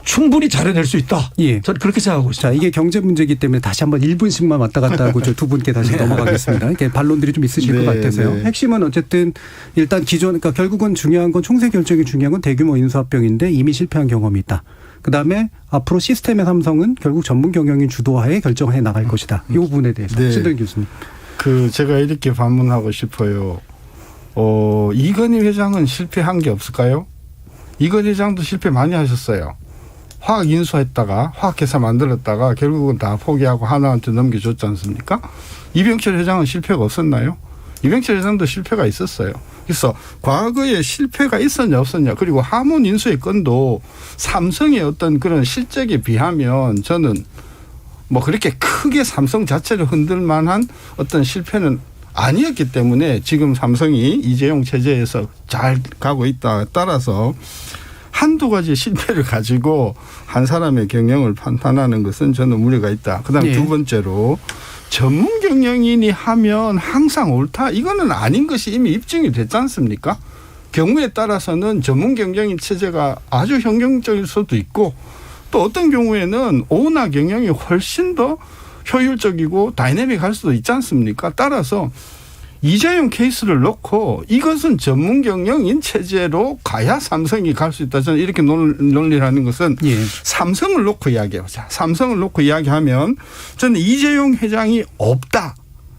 S12: 충분히 잘해낼 수 있다.
S3: 예.
S12: 저는 그렇게 생각하고 있습니다.
S3: 자, 이게 경제 문제이기 때문에 다시 한번 1분씩만 왔다 갔다 하고 저 두 분께 다시 넘어가겠습니다. 이렇게 반론들이 좀 있으실 것 같아서요.
S5: 네.
S3: 핵심은 어쨌든 일단 그러니까 결국은 중요한 건 총세 결정이 중요한 건 대규모 인수합병인데 이미 실패한 경험이 있다. 그다음에 앞으로 시스템의 삼성은 결국 전문 경영인 주도하에 결정해 나갈 것이다. 이 부분에 대해서
S13: 네.
S3: 신동 교수님.
S13: 제가 이렇게 반문하고 싶어요. 이건희 회장은 실패한 게 없을까요? 이건희 회장도 실패 많이 하셨어요. 화학 인수했다가 화학회사 만들었다가 결국은 다 포기하고 하나한테 넘겨줬지 않습니까? 이병철 회장은 실패가 없었나요? 이병철 회장도 실패가 있었어요. 그래서 과거에 실패가 있었냐 없었냐 그리고 하문 인수의 건도 삼성의 어떤 그런 실적에 비하면 저는 뭐 그렇게 크게 삼성 자체를 흔들 만한 어떤 실패는 아니었기 때문에 지금 삼성이 이재용 체제에서 잘 가고 있다. 따라서 한두 가지 실패를 가지고 한 사람의 경영을 판단하는 것은 저는 무리가 있다. 그다음에 두 번째로 전문 경영인이 하면 항상 옳다. 이거는 아닌 것이 이미 입증이 됐지 않습니까? 경우에 따라서는 전문 경영인 체제가 아주 현경적일 수도 있고 또 어떤 경우에는 오나 경영이 훨씬 더 효율적이고 다이내믹할 수도 있지 않습니까? 따라서 이재용 케이스를 놓고 이것은 전문 경영인 체제로 가야 삼성이 갈 수 있다. 저는 이렇게 논리를 하는 것은 삼성을 놓고 이야기해보자. 삼성을 놓고 이야기하면 저는 이재용 회장이 없다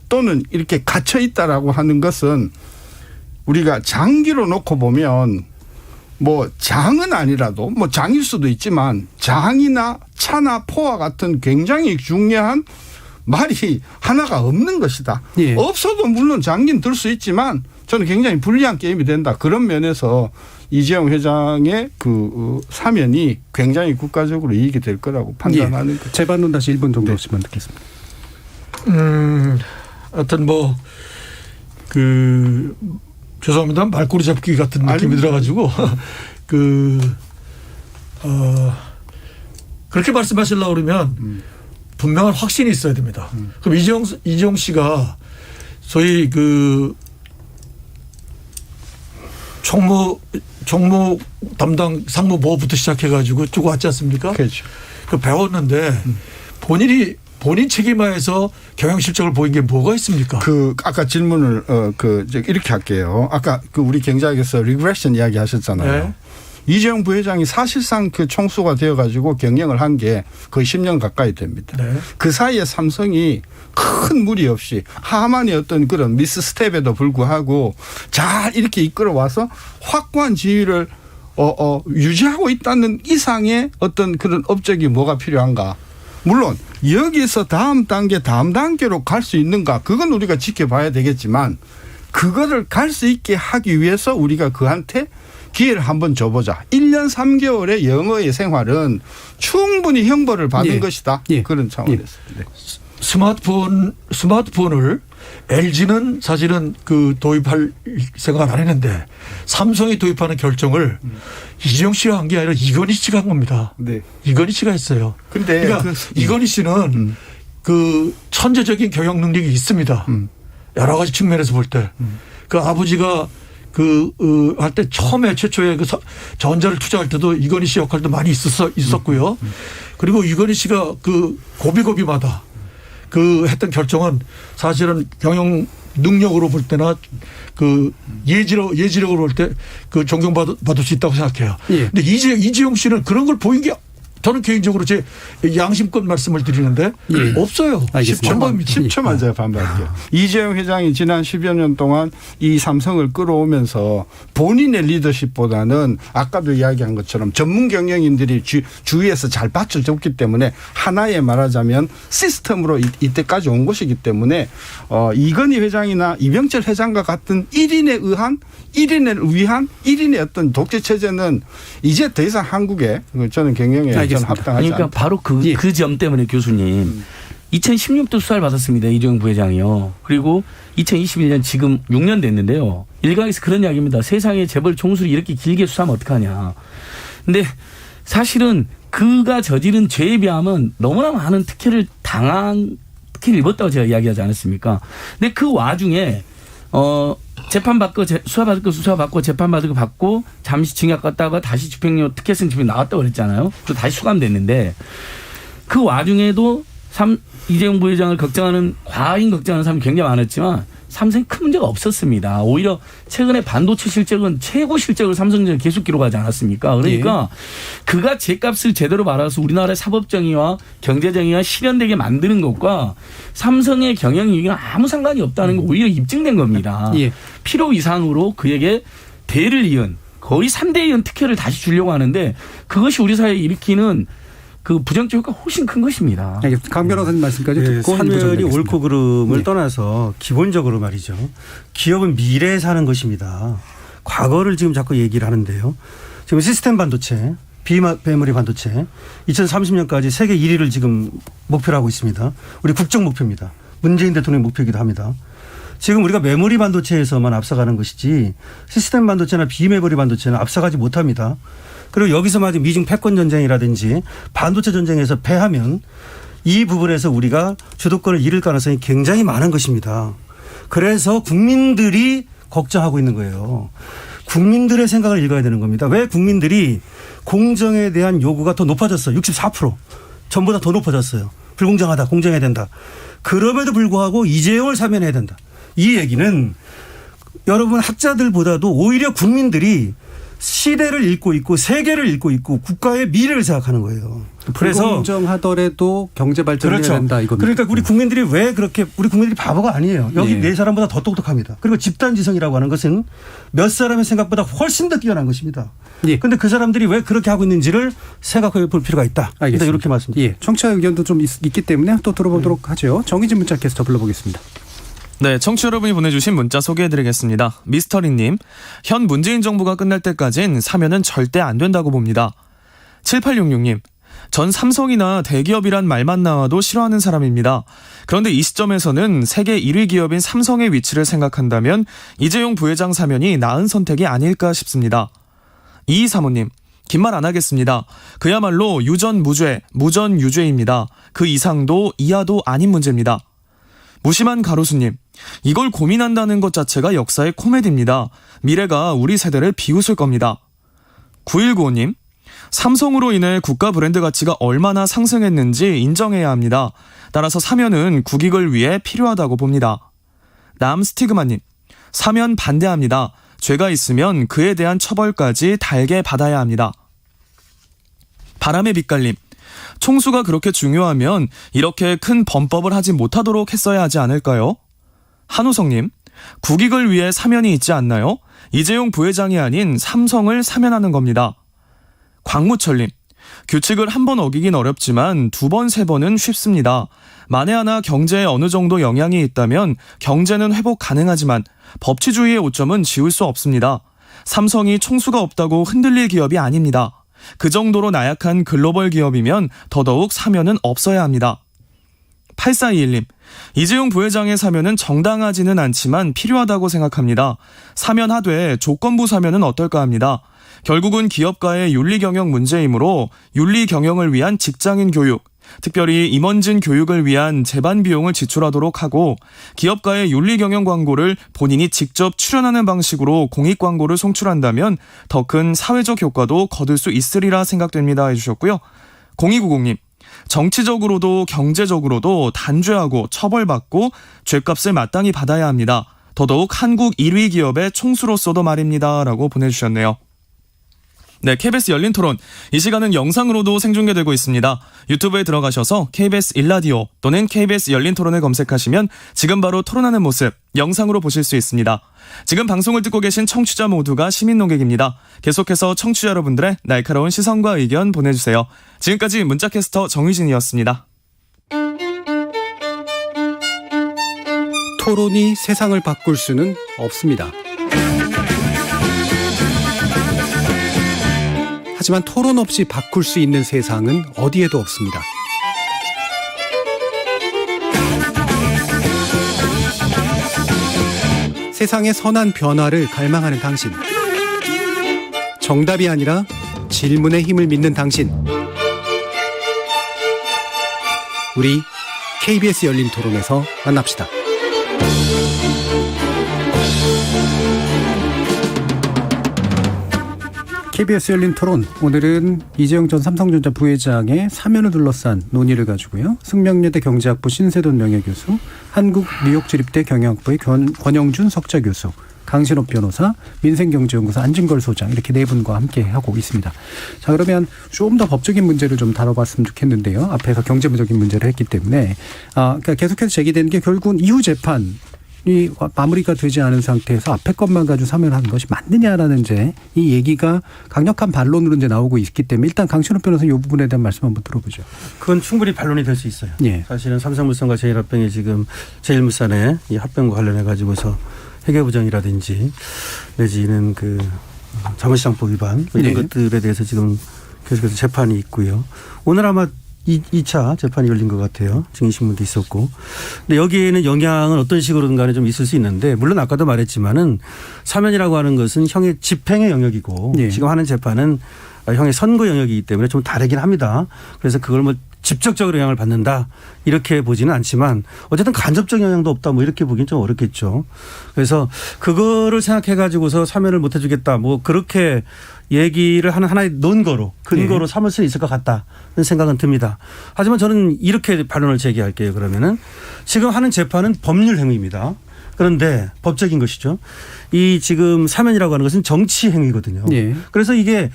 S13: 또는 이렇게 갇혀 있다라고 하는 것은 우리가 장기로 놓고 보면 뭐 장은 아니라도 뭐 장일 수도 있지만 장이나 차나 포와 같은 굉장히 중요한 말이 하나가 없는 것이다. 없어도 물론 장기는 들 수 있지만 저는 굉장히 불리한 게임이 된다. 그런 면에서 이재용 회장의 그 사면이 굉장히 국가적으로 이익이 될 거라고 판단하는 거죠.
S3: 재반론 다시 1분 정도 하시면 듣겠습니다.
S12: 하여튼 죄송합니다. 말꼬리 잡기 같은 느낌이 들어가지고 그렇게 말씀하시려고 그러면 분명한 확신이 있어야 됩니다. 그럼 이재용 씨가 소위 총무 담당 상무보부터 시작해가지고 쭉 왔지 않습니까?
S13: 그렇죠.
S12: 배웠는데 본인 책임하에서 경영 실적을 보인 게 뭐가 있습니까?
S13: 아까 질문을 이렇게 할게요. 아까 우리 경제학에서 리그레션 이야기 하셨잖아요.
S12: 네.
S13: 이재용 부회장이 사실상 그 총수가 되어가지고 경영을 한 게 거의 10년 가까이 됩니다.
S12: 네.
S13: 그 사이에 삼성이 큰 무리 없이 하만의 어떤 그런 미스 스텝에도 불구하고 잘 이렇게 이끌어와서 확고한 지위를 유지하고 있다는 이상의 어떤 그런 업적이 뭐가 필요한가. 물론 여기서 다음 단계로 갈 수 있는가. 그건 우리가 지켜봐야 되겠지만 그거를 갈 수 있게 하기 위해서 우리가 그한테 기회를 한번 줘보자. 1년 3개월의 영어의 생활은 충분히 형벌을 받은 것이다. 그런 차원에서. 네.
S12: 스마트폰을 LG는 사실은 도입할 생각을 안 했는데 삼성이 도입하는 결정을 이재용 씨가 한 게 아니라 이건희 씨가 한 겁니다.
S13: 네.
S12: 이건희 씨가 했어요. 그러니까 이건희 씨는 천재적인 경영 능력이 있습니다. 여러 가지 측면에서 볼 때. 아버지가 할 때 최초에 전자를 투자할 때도 이건희 씨 역할도 많이 있었고요. 그리고 이건희 씨가 고비고비마다 했던 결정은 사실은 경영 능력으로 볼 때나 예지력으로 볼 때 존경받을 수 있다고 생각해요. 근데 이재용 씨는 그런 걸 보인 게 저는 개인적으로 제 양심껏 말씀을 드리는데 없어요.
S13: 10초만 제가 반발할게요. 이재용 회장이 지난 10여 년 동안 이 삼성을 끌어오면서 본인의 리더십보다는 아까도 이야기한 것처럼 전문 경영인들이 주위에서 잘 받쳐줬기 때문에 하나의 말하자면 시스템으로 이때까지 온 것이기 때문에 이건희 회장이나 이병철 회장과 같은 1인을 위한 1인의 어떤 독재 체제는 이제 더 이상 한국에 저는 경영에 저는 합당하지
S15: 그러니까
S13: 않다.
S15: 바로 그 점 때문에 교수님 2016도 수사를 받았습니다. 이재용 부회장이요. 그리고 2021년 지금 6년 됐는데요. 일각에서 그런 이야기입니다. 세상에 재벌 총수를 이렇게 길게 수사하면 어떡하냐. 근데 사실은 그가 저지른 죄에 비하면 너무나 많은 특혜를 입었다고 제가 이야기하지 않았습니까? 근데 그 와중에 재판받고 수사받고 재판받고 잠시 징역 갔다가 다시 집행유예 특혜성 집행 나왔다고 그랬잖아요. 또 다시 수감됐는데 그 와중에도 이재용 부회장을 과잉 걱정하는 사람이 굉장히 많았지만 삼성이 큰 문제가 없었습니다. 오히려 최근에 반도체 실적은 최고 실적을 삼성전자 계속 기록하지 않았습니까? 그러니까 그가 제값을 제대로 말아서 우리나라의 사법정의와 경제정의가 실현되게 만드는 것과 삼성의 경영이익은 아무 상관이 없다는 게 오히려 입증된 겁니다. 필요 이상으로 그에게 대를 이은 거의 3대 이은 특혜를 다시 주려고 하는데 그것이 우리 사회에 일으키는 그 부정적 효과가 훨씬 큰 것입니다.
S3: 강 변호사님 말씀까지
S14: 네,
S3: 듣고
S14: 사면이 옳고 그름을
S3: 네.
S14: 떠나서 기본적으로 말이죠. 기업은 미래에 사는 것입니다. 과거를 지금 자꾸 얘기를 하는데요. 지금 시스템 반도체, 비메모리 반도체 2030년까지 세계 1위를 지금 목표로 하고 있습니다. 우리 국정 목표입니다. 문재인 대통령 목표이기도 합니다. 지금 우리가 메모리 반도체에서만 앞서가는 것이지 시스템 반도체나 비메모리 반도체는 앞서가지 못합니다. 그리고 여기서 맞은 미중 패권 전쟁이라든지 반도체 전쟁에서 패하면 이 부분에서 우리가 주도권을 잃을 가능성이 굉장히 많은 것입니다. 그래서 국민들이 걱정하고 있는 거예요. 국민들의 생각을 읽어야 되는 겁니다. 왜 국민들이 공정에 대한 요구가 더 높아졌어요. 64%. 전보다 더 높아졌어요. 불공정하다. 공정해야 된다. 그럼에도 불구하고 이재용을 사면해야 된다. 이 얘기는 여러분 학자들보다도 오히려 국민들이 시대를 읽고 있고 세계를 읽고 있고 국가의 미래를 생각하는 거예요. 그래서
S3: 불공정하더라도 경제 발전을
S14: 그렇죠.
S3: 해야 된다 이겁니다.
S14: 그러니까 우리 국민들이 왜 그렇게 우리 국민들이 바보가 아니에요. 여기 네 사람보다 더 똑똑합니다. 그리고 집단지성이라고 하는 것은 몇 사람의 생각보다 훨씬 더 뛰어난 것입니다. 그런데 그 사람들이 왜 그렇게 하고 있는지를 생각해 볼 필요가 있다.
S3: 알겠습니다.
S14: 이렇게 말씀드립니다.
S3: 예, 청취자 의견도 좀 있기 때문에 또 들어보도록 하죠. 정의진 문자 캐스터 불러보겠습니다.
S16: 네, 청취자 여러분이 보내주신 문자 소개해드리겠습니다. 미스터리님, 현 문재인 정부가 끝날 때까진 사면은 절대 안 된다고 봅니다. 7866님, 전 삼성이나 대기업이란 말만 나와도 싫어하는 사람입니다. 그런데 이 시점에서는 세계 1위 기업인 삼성의 위치를 생각한다면 이재용 부회장 사면이 나은 선택이 아닐까 싶습니다. 2235님, 긴 말 안 하겠습니다. 그야말로 유전무죄, 무전유죄입니다. 그 이상도 이하도 아닌 문제입니다. 무심한 가로수님, 이걸 고민한다는 것 자체가 역사의 코미디입니다. 미래가 우리 세대를 비웃을 겁니다. 9195님, 삼성으로 인해 국가 브랜드 가치가 얼마나 상승했는지 인정해야 합니다. 따라서 사면은 국익을 위해 필요하다고 봅니다. 남스티그마님, 사면 반대합니다. 죄가 있으면 그에 대한 처벌까지 달게 받아야 합니다. 바람의 빛깔림, 총수가 그렇게 중요하면 이렇게 큰 범법을 하지 못하도록 했어야 하지 않을까요? 한우성님, 국익을 위해 사면이 있지 않나요? 이재용 부회장이 아닌 삼성을 사면하는 겁니다. 광무철님, 규칙을 한 번 어기긴 어렵지만 두 번, 세 번은 쉽습니다. 만에 하나 경제에 어느 정도 영향이 있다면 경제는 회복 가능하지만 법치주의의 오점은 지울 수 없습니다. 삼성이 총수가 없다고 흔들릴 기업이 아닙니다. 그 정도로 나약한 글로벌 기업이면 더더욱 사면은 없어야 합니다. 8421님, 이재용 부회장의 사면은 정당하지는 않지만 필요하다고 생각합니다. 사면하되 조건부 사면은 어떨까 합니다. 결국은 기업가의 윤리경영 문제이므로 윤리경영을 위한 직장인 교육, 특별히 임원진 교육을 위한 재반 비용을 지출하도록 하고 기업가의 윤리경영 광고를 본인이 직접 출연하는 방식으로 공익광고를 송출한다면 더 큰 사회적 효과도 거둘 수 있으리라 생각됩니다 해주셨고요. 0290님, 정치적으로도 경제적으로도 단죄하고 처벌받고 죄값을 마땅히 받아야 합니다. 더더욱 한국 1위 기업의 총수로서도 말입니다 라고 보내주셨네요. 네, KBS 열린 토론. 이 시간은 영상으로도 생중계되고 있습니다. 유튜브에 들어가셔서 KBS 1라디오 또는 KBS 열린 토론을 검색하시면 지금 바로 토론하는 모습 영상으로 보실 수 있습니다. 지금 방송을 듣고 계신 청취자 모두가 시민 농객입니다. 계속해서 청취자 여러분들의 날카로운 시선과 의견 보내주세요. 지금까지 문자캐스터 정의진이었습니다.
S3: 토론이 세상을 바꿀 수는 없습니다. 하지만 토론 없이 바꿀 수 있는 세상은 어디에도 없습니다. 세상의 선한 변화를 갈망하는 당신. 정답이 아니라 질문의 힘을 믿는 당신. 우리 KBS 열린 토론에서 만납시다. KBS 열린 토론, 오늘은 이재용 전 삼성전자 부회장의 사면을 둘러싼 논의를 가지고요. 숙명여대 경제학부 신세돈 명예교수, 한국뉴욕주립대 경영학부의 권영준 석좌교수, 강신업 변호사, 민생경제연구소 안진걸 소장, 이렇게 네 분과 함께 하고 있습니다. 자, 그러면 좀 더 법적인 문제를 좀 다뤄봤으면 좋겠는데요. 앞에서 경제적인 문제를 했기 때문에 그러니까 계속해서 제기되는 게 결국은 이후 재판, 마무리가 되지 않은 상태에서 앞에 것만 가지고 사면하는 것이 맞느냐라는 이제 이 얘기가 강력한 반론으로 이제 나오고 있기 때문에 일단 강신호 변호사님 이 부분에 대한 말씀 한번 들어보죠.
S14: 그건 충분히 반론이 될 수 있어요.
S3: 예.
S14: 사실은 삼성물산과 제일합병이 지금 제일물산의 이 합병과 관련해 가지고서 회계부정이라든지 내지는 그 자본시장법 위반 이런 것들에 대해서 지금 계속해서 재판이 있고요. 오늘 아마 2차 재판이 열린 것 같아요. 증인신문도 있었고. 근데 여기에는 영향은 어떤 식으로든 간에 좀 있을 수 있는데 물론 아까도 말했지만은 사면이라고 하는 것은 형의 집행의 영역이고 지금 하는 재판은 형의 선고 영역이기 때문에 좀 다르긴 합니다. 그래서 그걸 뭐 직접적으로 영향을 받는다 이렇게 보지는 않지만 어쨌든 간접적 영향도 없다 뭐 이렇게 보기는 좀 어렵겠죠. 그래서 그거를 생각해 가지고서 사면을 못 해주겠다 뭐 그렇게 얘기를 하는 하나의 근거로 삼을 수 있을 것 같다는 생각은 듭니다. 하지만 저는 이렇게 반론을 제기할게요. 그러면은 지금 하는 재판은 법률 행위입니다. 그런데 법적인 것이죠. 이 지금 사면이라고 하는 것은 정치 행위거든요. 그래서 이게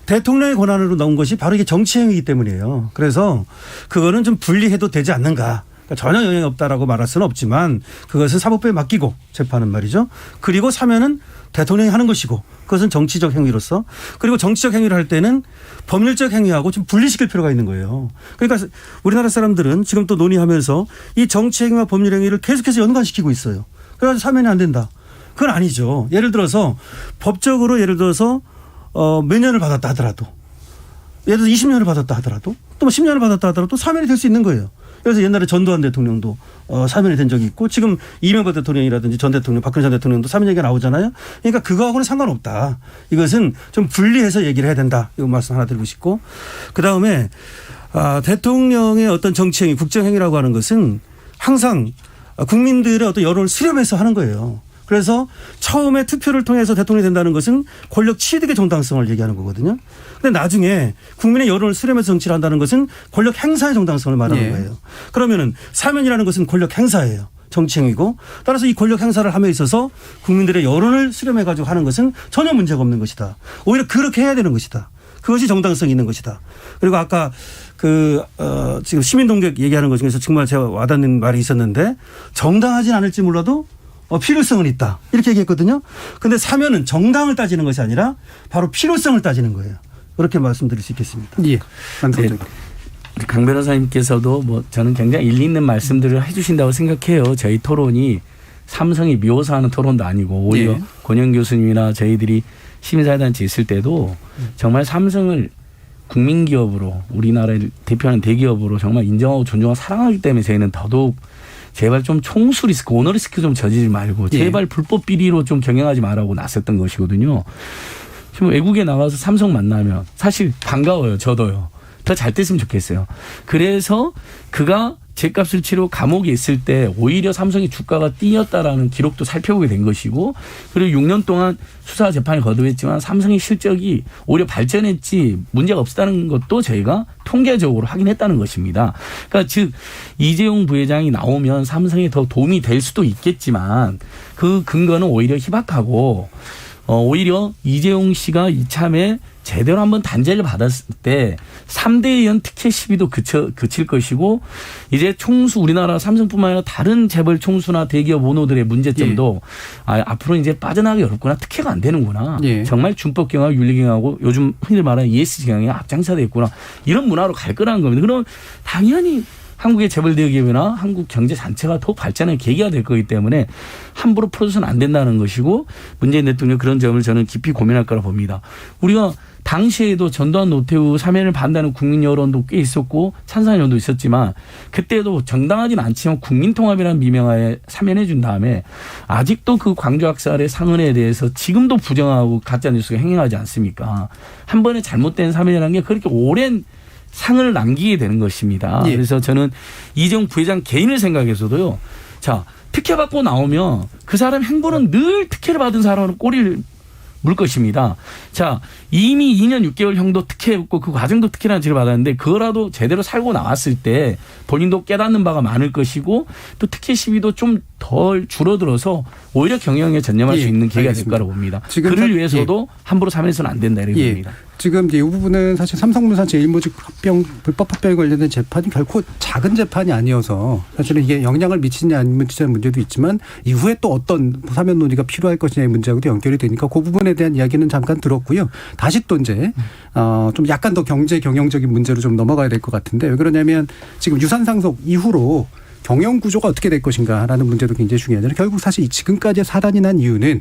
S14: 대통령의 권한으로 나온 것이 바로 이게 정치 행위이기 때문이에요. 그래서 그거는 좀 분리해도 되지 않는가. 그러니까 전혀 영향이 없다라고 말할 수는 없지만 그것은 사법부에 맡기고 재판은 말이죠. 그리고 사면은 대통령이 하는 것이고 그것은 정치적 행위로서 그리고 정치적 행위를 할 때는 법률적 행위하고 좀 분리시킬 필요가 있는 거예요. 그러니까 우리나라 사람들은 지금 또 논의하면서 이 정치 행위와 법률 행위를 계속해서 연관시키고 있어요. 그래서 사면이 안 된다. 그건 아니죠. 예를 들어서 법적으로 몇 년을 받았다 하더라도 예를 들어서 20년을 받았다 하더라도 또 10년을 받았다 하더라도 사면이 될 수 있는 거예요. 그래서 옛날에 전두환 대통령도 사면이 된 적이 있고 지금 이명박 대통령이라든지 전 대통령 박근혜 전 대통령도 사면 얘기가 나오잖아요. 그러니까 그거하고는 상관없다. 이것은 좀 분리해서 얘기를 해야 된다. 이 말씀 하나 드리고 싶고 그다음에 대통령의 어떤 정치행위 국정행위라고 하는 것은 항상 국민들의 어떤 여론을 수렴해서 하는 거예요. 그래서 처음에 투표를 통해서 대통령이 된다는 것은 권력 취득의 정당성을 얘기하는 거거든요. 그런데 나중에 국민의 여론을 수렴해서 정치를 한다는 것은 권력 행사의 정당성을 말하는 거예요. 그러면은 사면이라는 것은 권력 행사예요. 정치행위고 따라서 이 권력 행사를 함에 있어서 국민들의 여론을 수렴해 가지고 하는 것은 전혀 문제가 없는 것이다. 오히려 그렇게 해야 되는 것이다. 그것이 정당성이 있는 것이다. 그리고 아까 지금 시민동객 얘기하는 것 중에서 정말 제가 와닿는 말이 있었는데 정당하진 않을지 몰라도 필요성은 있다. 이렇게 얘기했거든요. 그런데 사면은 정당을 따지는 것이 아니라 바로 필요성을 따지는 거예요. 그렇게 말씀드릴 수 있겠습니다.
S15: 네. 강 변호사님께서도 뭐 저는 굉장히 일리 있는 말씀들을 해 주신다고 생각해요. 저희 토론이 삼성이 미워서하는 토론도 아니고 오히려 권영 교수님이나 저희들이 시민사회단체 있을 때도 정말 삼성을 국민기업으로 우리나라를 대표하는 대기업으로 정말 인정하고 존중하고 사랑하기 때문에 저희는 더더욱 제발 좀 총수 리스크, 오너 리스크 좀 저지지 말고 제발 불법 비리로 좀 경영하지 말라고 나섰던 것이거든요. 지금 외국에 나가서 삼성 만나면 사실 반가워요. 저도요. 더 잘 됐으면 좋겠어요. 그래서 그가 죗값을 치르고 감옥에 있을 때 오히려 삼성의 주가가 뛰었다라는 기록도 살펴보게 된 것이고 그리고 6년 동안 수사 재판을 거듭했지만 삼성의 실적이 오히려 발전했지 문제가 없었다는 것도 저희가 통계적으로 확인했다는 것입니다. 그러니까 즉 이재용 부회장이 나오면 삼성에 더 도움이 될 수도 있겠지만 그 근거는 오히려 희박하고 오히려 이재용 씨가 이참에 제대로 한번 단죄를 받았을 때 3대 의원 특혜 시비도 그칠 것이고 이제 총수 우리나라 삼성뿐만 아니라 다른 재벌 총수나 대기업 오너들의 문제점도 앞으로 이제 빠져나가기 어렵구나. 특혜가 안 되는구나. 정말 준법 경영, 윤리 경영하고 요즘 흔히 말하는 ESG 경영에 앞장서야 되겠구나. 이런 문화로 갈 거라는 겁니다. 그럼 당연히 한국의 재벌 대기업이나 한국 경제 자체가 더 발전의 계기가 될 거기 때문에 함부로 풀어서는 안 된다는 것이고 문재인 대통령 그런 점을 저는 깊이 고민할 거라 봅니다. 우리가 당시에도 전두환 노태우 사면을 반대하는 국민 여론도 꽤 있었고 찬성 여론도 있었지만 그때도 정당하진 않지만 국민통합이라는 미명하에 사면해 준 다음에 아직도 그 광주학살의 상흔에 대해서 지금도 부정하고 가짜뉴스가 행행하지 않습니까? 한 번에 잘못된 사면이라는 게 그렇게 오랜 상을 남기게 되는 것입니다. 그래서 저는 이재용 부회장 개인을 생각해서도요. 자, 특혜 받고 나오면 그 사람 행보는 늘 특혜를 받은 사람은 꼬리를 물 것입니다. 자, 이미 2년 6개월 형도 특혜였고 그 과정도 특혜라는 지를 받았는데 그거라도 제대로 살고 나왔을 때 본인도 깨닫는 바가 많을 것이고 또 특혜 시비도 좀 덜 줄어들어서 오히려 경영에 전념할 수 있는 기회가 될 거라고 봅니다. 그를 위해서도 함부로 사면해서는 안 된다 이렇게 봅니다.
S3: 지금 이제 이 부분은 사실 삼성물산 제1모직 합병 불법 합병에 관련된 재판이 결코 작은 재판이 아니어서 사실은 이게 영향을 미치냐 안 미치냐는 문제도 있지만 이후에 또 어떤 사면 논의가 필요할 것이냐의 문제하고도 연결이 되니까 그 부분에 대한 이야기는 잠깐 들었고요. 다시 또 이제 좀 약간 더 경제 경영적인 문제로 좀 넘어가야 될 것 같은데 왜 그러냐면 지금 유산 상속 이후로 경영 구조가 어떻게 될 것인가라는 문제도 굉장히 중요하잖아요. 결국 사실 지금까지 사단이 난 이유는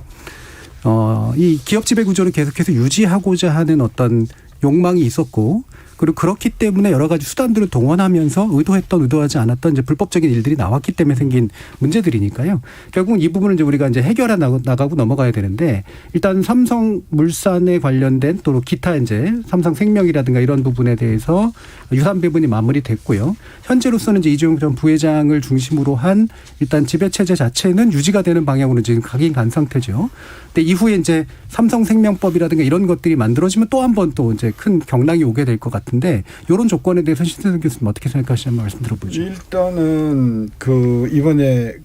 S3: 이 기업 지배 구조를 계속해서 유지하고자 하는 어떤 욕망이 있었고 그리고 그렇기 때문에 여러 가지 수단들을 동원하면서 의도했던 의도하지 않았던 이제 불법적인 일들이 나왔기 때문에 생긴 문제들이니까요. 결국은 이 부분을 이제 우리가 이제 해결해 나가고 넘어가야 되는데 일단 삼성물산에 관련된 또 기타 이제 삼성생명이라든가 이런 부분에 대해서 유산 배분이 마무리됐고요. 현재로서는 이제 이재용 전 부회장을 중심으로 한 일단 지배 체제 자체는 유지가 되는 방향으로 지금 가긴 간 상태죠. 근데 이후에 이제 삼성생명법이라든가 이런 것들이 만들어지면 또 한 번 또 이제 큰 경랑이 오게 될 것 같은데 이런 조건에 대해서 신태성 교수님 어떻게 생각하시는지 말씀 들어보죠.
S13: 일단은 그 이번에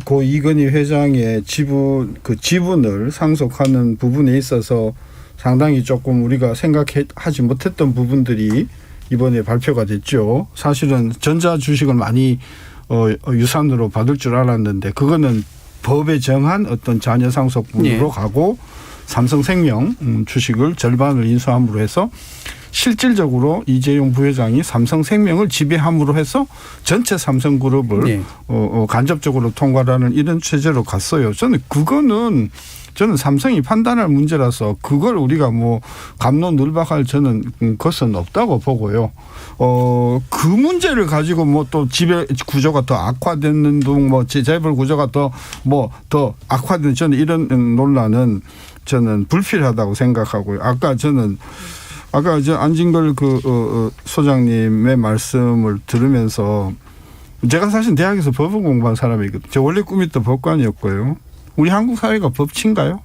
S13: 고 이건희 회장의 지분을 상속하는 부분에 있어서 상당히 조금 우리가 생각하지 못했던 부분들이 이번에 발표가 됐죠. 사실은 전자 주식을 많이 유산으로 받을 줄 알았는데 그거는 법에 정한 어떤 자녀 상속분으로 가고 삼성생명 주식을 절반을 인수함으로 해서 실질적으로 이재용 부회장이 삼성생명을 지배함으로 해서 전체 삼성그룹을 간접적으로 통과하는 이런 체제로 갔어요. 저는 삼성이 판단할 문제라서 그걸 우리가 뭐 갑론을박할 저는 것은 없다고 보고요. 그 문제를 가지고 뭐 또 지배 구조가 더 악화되는 등 뭐 재벌 구조가 더 악화되는 저는 이런 논란은 저는 불필요하다고 생각하고요. 아까 안진걸 소장님의 말씀을 들으면서 제가 사실 대학에서 법을 공부한 사람이거든요. 저 원래 꿈이 또 법관이었고요. 우리 한국 사회가 법치인가요?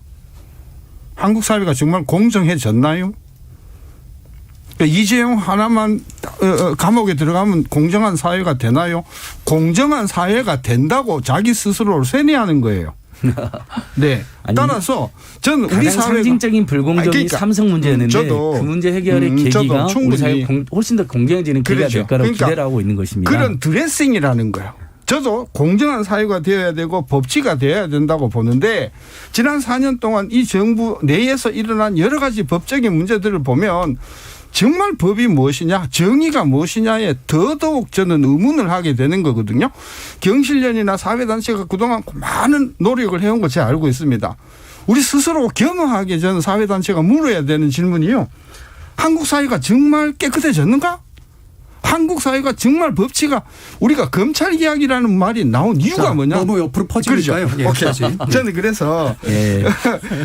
S13: 한국 사회가 정말 공정해졌나요? 이재용 하나만 감옥에 들어가면 공정한 사회가 되나요? 공정한 사회가 된다고 자기 스스로를 세뇌하는 거예요. 네. 따라서 저는 우리 사회가
S15: 상징적인 불공정이 삼성 문제였는데 그 문제 해결의 계기가 우리 사회 훨씬 더 공정해지는 계기가 될 거라고 기대를 하고 있는 것입니다.
S13: 그런 드레싱이라는 거예요. 저도 공정한 사회가 되어야 되고 법치가 되어야 된다고 보는데 지난 4년 동안 이 정부 내에서 일어난 여러 가지 법적인 문제들을 보면 정말 법이 무엇이냐 정의가 무엇이냐에 더더욱 저는 의문을 하게 되는 거거든요. 경실련이나 사회단체가 그동안 많은 노력을 해온 거 제가 알고 있습니다. 우리 스스로 겸허하게 저는 사회단체가 물어야 되는 질문이요. 한국 사회가 정말 깨끗해졌는가? 한국 사회가 정말 법치가 우리가 검찰 이야기라는 말이 나온 이유가 뭐냐?
S3: 너무 옆으로 퍼지니까요.
S13: 그렇죠. 저는 그래서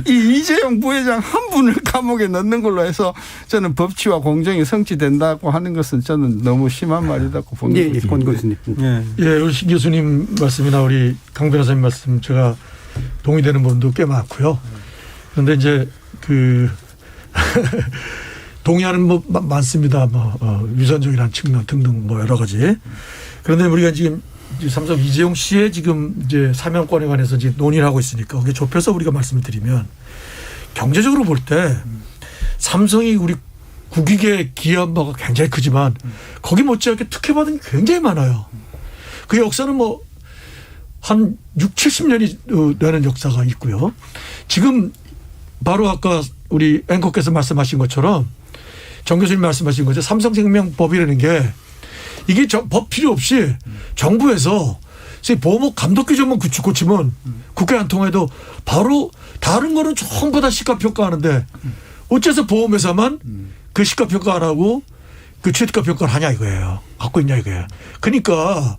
S13: 이 이재용 부회장 한 분을 감옥에 넣는 걸로 해서 저는 법치와 공정이 성취된다고 하는 것은 저는 너무 심한 말이라고 봅니다.
S3: 권 교수님.
S12: 우리 신 교수님 말씀이나 우리 강 변호사님 말씀 제가 동의되는 부분도 꽤 많고요. 그런데 이제 동의하는 뭐 많습니다. 유산적이라는 측면 등등 뭐 여러 가지. 그런데 우리가 지금 삼성 이재용 씨의 지금 이제 사면권에 관해서 이제 논의를 하고 있으니까 거기에 좁혀서 우리가 말씀을 드리면 경제적으로 볼 때 삼성이 우리 국익에 기여한 바가 굉장히 크지만 거기 못지않게 특혜받은 게 굉장히 많아요. 그 역사는 뭐 한 6, 70년이 되는 역사가 있고요. 지금 바로 아까 우리 앵커께서 말씀하신 것처럼 정 교수님 말씀하신 거죠. 삼성생명법이라는 게 이게 법 필요 없이 정부에서 보호목 감독 규정만 고치면 국회 안 통해도 바로 다른 거는 전부 다 시가평가하는데 어째서 보험회사만 그 시가평가 안 하고 그 최저가평가를 하냐 이거예요. 갖고 있냐 이거예요. 그러니까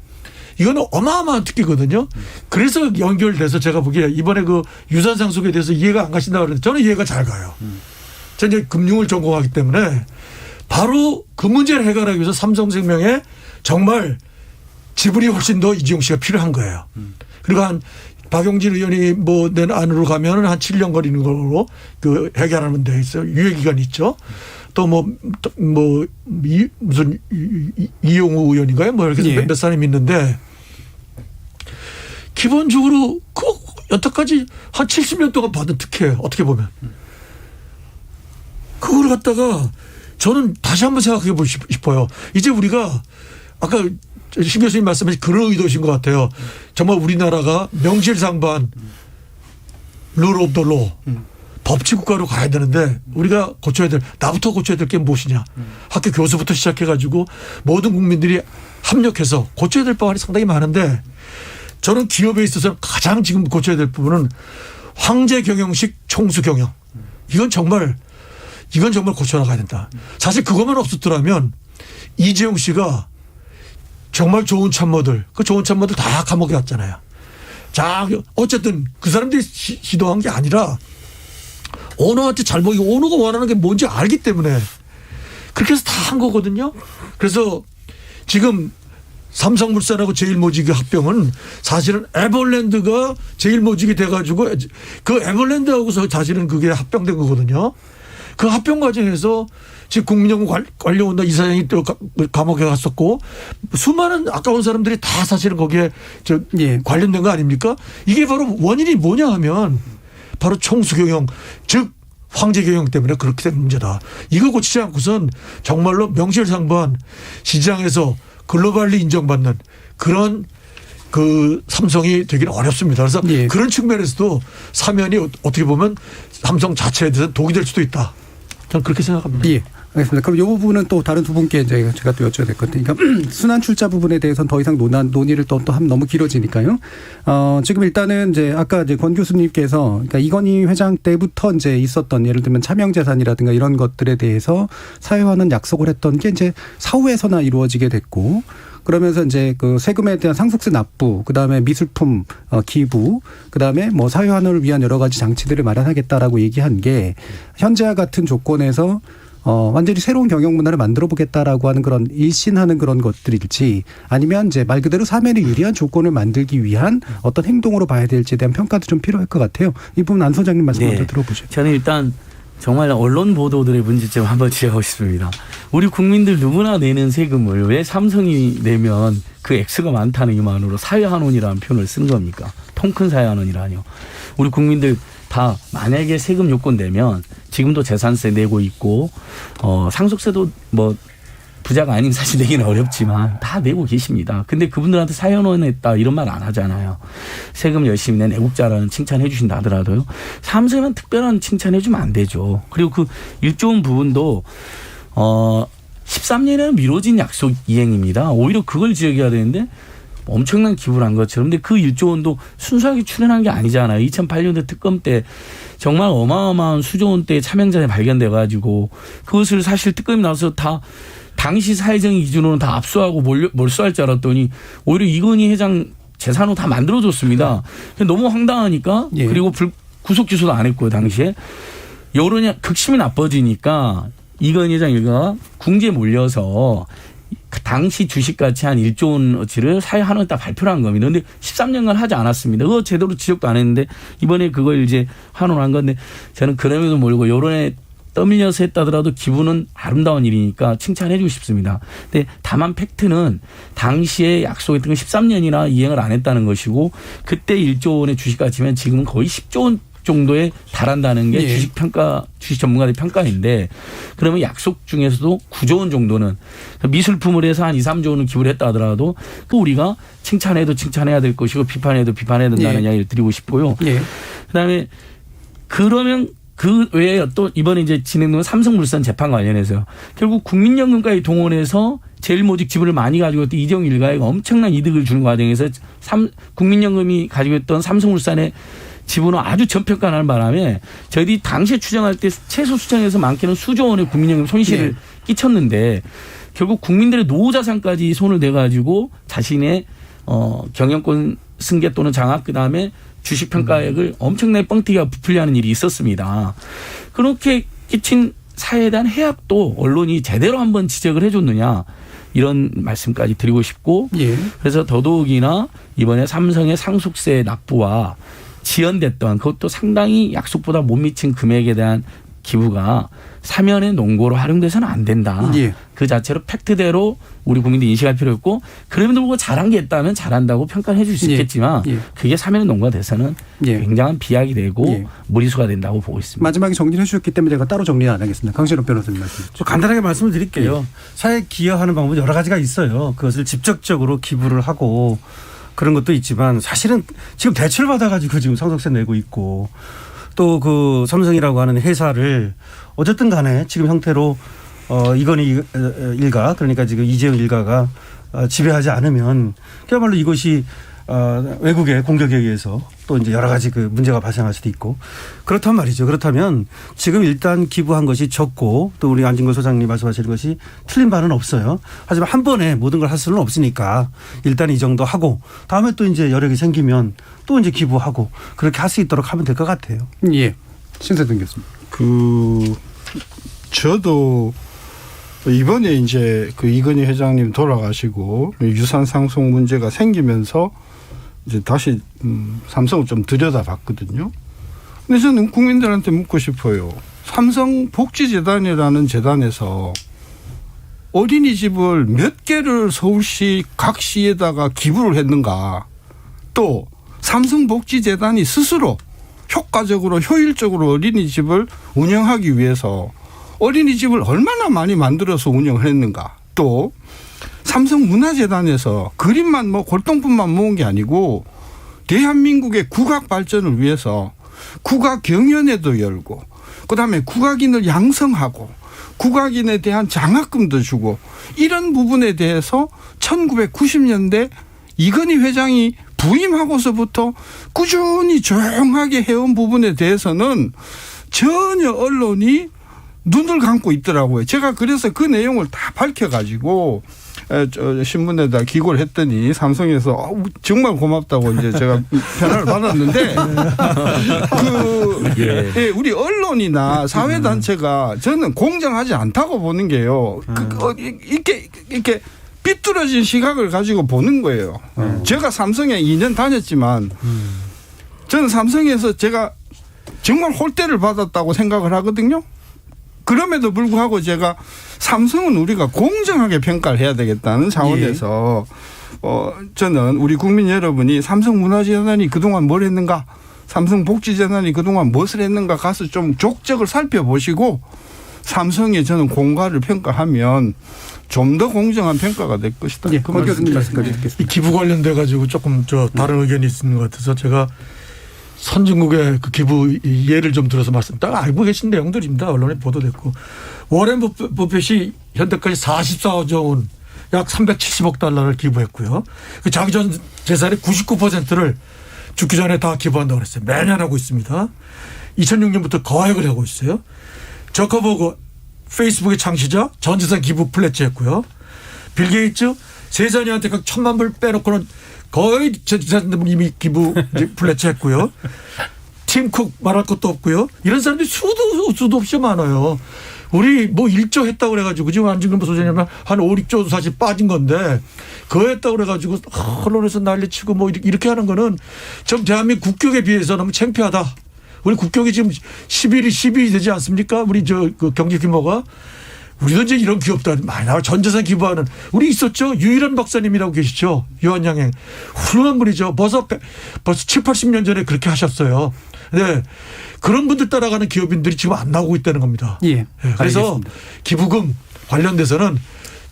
S12: 이거는 어마어마한 특기거든요. 그래서 연결돼서 제가 보기에 이번에 그 유산상속에 대해서 이해가 안 가신다고 그러는데 저는 이해가 잘 가요. 저는 이제 금융을 전공하기 때문에 바로 그 문제를 해결하기 위해서 삼성생명에 정말 지분이 훨씬 더 이재용 씨가 필요한 거예요. 그리고 한 박용진 의원이 뭐 낸 안으로 가면은 한 7년 걸리는 걸로 그 해결하는 데 있어요. 유예기간이 있죠. 또 무슨 이용우 의원인가요? 뭐 이렇게 몇 사람이 있는데 기본적으로 그 여태까지 한 70년 동안 받은 특혜예요. 어떻게 보면. 그걸 갖다가 저는 다시 한번 생각해 보고 싶어요. 이제 우리가 아까 신 교수님 말씀하신 그런 의도신 것 같아요. 정말 우리나라가 명실상부한 룰 오브 더 로 법치 국가로 가야 되는데 우리가 나부터 고쳐야 될 게 무엇이냐. 학교 교수부터 시작해가지고 모든 국민들이 합력해서 고쳐야 될 법안이 상당히 많은데 저는 기업에 있어서 가장 지금 고쳐야 될 부분은 황제 경영식 총수 경영. 이건 정말 고쳐나가야 된다. 사실 그것만 없었더라면 이재용 씨가 정말 좋은 참모들 다 감옥에 갔잖아요. 자, 어쨌든 그 사람들이 시도한 게 아니라 오너한테 잘 보이고 오너가 원하는 게 뭔지 알기 때문에 그렇게 해서 다 한 거거든요. 그래서 지금 삼성물산하고 제일모직의 합병은 사실은 에버랜드가 제일모직이 돼가지고 그 에버랜드하고서 사실은 그게 합병된 거거든요. 그 합병 과정에서 지금 국민연금 관료원단 이사장이 또 감옥에 갔었고 수많은 아까운 사람들이 다 사실은 거기에 관련된 거 아닙니까? 이게 바로 원인이 뭐냐 하면 바로 총수경영 즉 황제경영 때문에 그렇게 된 문제다. 이거 고치지 않고선 정말로 명실상부한 시장에서 글로벌리 인정받는 그런 그 삼성이 되기는 어렵습니다. 그래서 그런 측면에서도 사면이 어떻게 보면 삼성 자체에 대해서 독이 될 수도 있다. 저는 그렇게 생각합니다.
S3: 예. 알겠습니다. 그럼 이 부분은 또 다른 두 분께 이제 제가 또 여쭤야 될 것 같으니까 순환 출자 부분에 대해서는 더 이상 논의를 또 하면 너무 길어지니까요. 지금 일단은 이제 아까 이제 권 교수님께서 그러니까 이건희 회장 때부터 이제 있었던 예를 들면 차명재산이라든가 이런 것들에 대해서 사회화는 약속을 했던 게 이제 사후에서나 이루어지게 됐고 그러면서 이제 그 세금에 대한 상속세 납부, 그 다음에 미술품 기부, 그 다음에 뭐 사회환원을 위한 여러 가지 장치들을 마련하겠다라고 얘기한 게 현재와 같은 조건에서 완전히 새로운 경영 문화를 만들어 보겠다라고 하는 그런 일신하는 그런 것들일지 아니면 이제 말 그대로 사면에 유리한 조건을 만들기 위한 어떤 행동으로 봐야 될지에 대한 평가도 좀 필요할 것 같아요. 이 부분 안 소장님 말씀 먼저 들어보죠.
S15: 저는 일단 정말 언론 보도들의 문제점 한번 지적하고 싶습니다. 우리 국민들 누구나 내는 세금을 왜 삼성이 내면 그 액수가 많다는 이만으로 사회환원이라는 표현을 쓴 겁니까? 통큰 사회환원이라뇨. 우리 국민들 다 만약에 세금 요건 내면 지금도 재산세 내고 있고 상속세도 뭐 부자가 아니면 사실 내기는 어렵지만 다 내고 계십니다. 근데 그분들한테 사회환원 했다 이런 말 안 하잖아요. 세금 열심히 낸 애국자라는 칭찬해 주신다 하더라도요. 삼성에만 특별한 칭찬해 주면 안 되죠. 그리고 그 1조 원 부분도 13년에는 미뤄진 약속 이행입니다. 오히려 그걸 지적해야 되는데 엄청난 기부를 한 것처럼. 근데 그 1조 원도 순수하게 출연한 게 아니잖아요. 2008년도 특검 때 정말 어마어마한 수조 원대의 차명자에 발견돼 가지고 그것을 사실 특검이 나와서 다 당시 사회적인 기준으로는 다 압수하고 몰수할 줄 알았더니 오히려 이건희 회장 재산으로 다 만들어줬습니다. 너무 황당하니까 그리고 구속 기소도 안 했고요. 당시에 여론이 극심히 나빠지니까 이건희 회장 일가가 궁지에 몰려서 당시 주식가치 한 1조 원어치를 사회환원에다 발표를 한 겁니다. 그런데 13년간 하지 않았습니다. 그거 제대로 지적도 안 했는데 이번에 그걸 이제 환원한 건데 저는 그럼에도 모르고 여론에 떠밀려서 했다더라도 기분은 아름다운 일이니까 칭찬해 주고 싶습니다. 근데 다만 팩트는 당시에 약속했던 건 13년이나 이행을 안 했다는 것이고 그때 1조 원의 주식가치면 지금은 거의 10조 원 정도에 달한다는 게 주식 전문가들 평가인데 그러면 약속 중에서도 9조 원 정도는 미술품을 해서 한 2, 3조 원을 기부를 했다 하더라도 또 우리가 칭찬해도 칭찬해야 될 것이고 비판해도 비판해야 된다는 이야기를 드리고 싶고요. 그다음에 그러면 그 외에 또 이번에 이제 진행된 삼성물산 재판 관련해서요. 결국 국민연금까지 동원해서 제일모직 지분을 많이 가지고 있던 이재용 일가에 엄청난 이득을 주는 과정에서 국민연금이 가지고 있던 삼성물산의 지분을 아주 저평가하는 바람에 저희들이 당시에 추정할 때 최소 수정에서 많게는 수조 원의 국민연금 손실을 끼쳤는데 결국 국민들의 노후자산까지 손을 대가지고 자신의 경영권 승계 또는 장악 그다음에 주식평가액을 엄청나게 뻥튀기가 부풀려하는 일이 있었습니다. 그렇게 끼친 사회에 대한 해악도 언론이 제대로 한번 지적을 해줬느냐 이런 말씀까지 드리고 싶고 그래서 더더욱이나 이번에 삼성의 상속세 납부와 지연됐던 그것도 상당히 약속보다 못 미친 금액에 대한 기부가 사면의 논거로 활용돼서는 안 된다.
S3: 예.
S15: 그 자체로 팩트대로 우리 국민들이 인식할 필요 있고 그럼에도 불구하고 잘한 게 있다면 잘한다고 평가를 해줄 수 있겠지만 그게 사면의 논거가 돼서는 굉장한 비약이 되고 무리수가 된다고 보고 있습니다.
S3: 마지막에 정리를 해주셨기 때문에 제가 따로 정리 안 하겠습니다. 강신업 변호사님 말씀.
S14: 좀 간단하게 말씀을 드릴게요. 사회에 기여하는 방법은 여러 가지가 있어요. 그것을 직접적으로 기부를 하고 그런 것도 있지만 사실은 지금 대출 받아가지고 지금 상속세 내고 있고 또 그 삼성이라고 하는 회사를 어쨌든 간에 지금 형태로 이건희 일가 그러니까 지금 이재용 일가가 지배하지 않으면 그야말로 이것이 외국의 공격에 의해서 또 이제 여러 가지 그 문제가 발생할 수도 있고 그렇단 말이죠. 그렇다면 지금 일단 기부한 것이 적고 또 우리 안진걸 소장님 말씀하시는 것이 틀린 바는 없어요. 하지만 한 번에 모든 걸 할 수는 없으니까 일단 이 정도 하고 다음에 또 이제 여력이 생기면 또 이제 기부하고 그렇게 할 수 있도록 하면 될 것 같아요.
S3: 예. 신세동 교수님.
S13: 저도 이번에 이제 그 이건희 회장님 돌아가시고 유산 상속 문제가 생기면서 이제 다시 삼성을 좀 들여다봤거든요. 근데 저는 국민들한테 묻고 싶어요. 삼성복지재단이라는 재단에서 어린이집을 몇 개를 서울시 각 시에다가 기부를 했는가. 또 삼성복지재단이 스스로 효과적으로 효율적으로 어린이집을 운영하기 위해서 어린이집을 얼마나 많이 만들어서 운영을 했는가. 또 삼성문화재단에서 그림만 골동품만 모은 게 아니고 대한민국의 국악 발전을 위해서 국악 경연회도 열고 그다음에 국악인을 양성하고 국악인에 대한 장학금도 주고 이런 부분에 대해서 1990년대 이건희 회장이 부임하고서부터 꾸준히 조용하게 해온 부분에 대해서는 전혀 언론이 눈을 감고 있더라고요. 제가 그래서 그 내용을 다 밝혀가지고 신문에다 기고를 했더니 삼성에서 정말 고맙다고 이제 제가 전화를 받았는데 우리 언론이나 사회단체가 저는 공정하지 않다고 보는 게요. 이렇게 삐뚤어진 시각을 가지고 보는 거예요. 제가 삼성에 2년 다녔지만 저는 삼성에서 제가 정말 홀대를 받았다고 생각을 하거든요. 그럼에도 불구하고 제가 삼성은 우리가 공정하게 평가를 해야 되겠다는 차원에서 저는 우리 국민 여러분이 삼성문화재단이 그동안 뭘 했는가, 삼성복지재단이 그동안 무엇을 했는가 가서 좀 족적을 살펴보시고 삼성에 저는 공과를 평가하면 좀 더 공정한 평가가 될 것이다.
S3: 그 교수님 말씀까지 듣겠습니다.
S12: 이 기부 관련돼 가지고 조금 다른 의견이 있는 것 같아서 제가 선진국의 그 기부 예를 좀 들어서 말씀 딱 알고 계신 내용들입니다. 언론에 보도됐고 워렌 버핏이 현재까지 44조 원 약 370억 달러를 기부했고요. 그 자기 전 재산의 99%를 죽기 전에 다 기부한다고 그랬어요. 매년 하고 있습니다. 2006년부터 거액을 하고 있어요. 저커버그 페이스북의 창시자 전 재산 기부 플래치 했고요. 빌 게이츠 세자녀한테 각 1,000만 불 빼놓고는 거의 전 재산 이미 기부 플래치 했고요. 팀 쿡 말할 것도 없고요. 이런 사람들이 수도 없이 많아요. 우리 1조 했다고 그래가지고 지금 안진걸 소장님은 한 5, 6조 사실 빠진 건데 그거 했다고 그래가지고 언론에서 난리치고 이렇게 하는 거는 좀 대한민국 국격에 비해서 너무 창피하다. 우리 국격이 지금 11이 되지 않습니까? 우리 그 경제 규모가. 우리도 이제 이런 기업도 많이 나와. 전 재산 기부하는. 우리 있었죠. 유일한 박사님이라고 계시죠. 유한양행. 훌륭한 분이죠. 벌써 7, 80년 전에 그렇게 하셨어요. 네. 그런 분들 따라가는 기업인들이 지금 안 나오고 있다는 겁니다.
S3: 예.
S12: 그래서
S3: 알겠습니다.
S12: 기부금 관련돼서는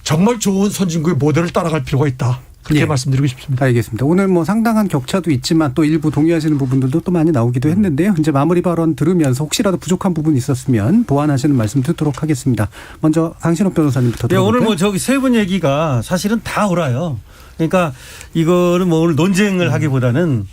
S12: 정말 좋은 선진국의 모델을 따라갈 필요가 있다. 그렇게 말씀드리고 싶습니다.
S3: 알겠습니다. 오늘 상당한 격차도 있지만 또 일부 동의하시는 부분들도 또 많이 나오기도 했는데요. 이제 마무리 발언 들으면서 혹시라도 부족한 부분이 있었으면 보완하시는 말씀 듣도록 하겠습니다. 먼저 강신업 변호사님부터 들어볼까요?
S14: 오늘 저기 세 분 얘기가 사실은 다 옳아요. 그러니까 이거는 오늘 논쟁을 하기보다는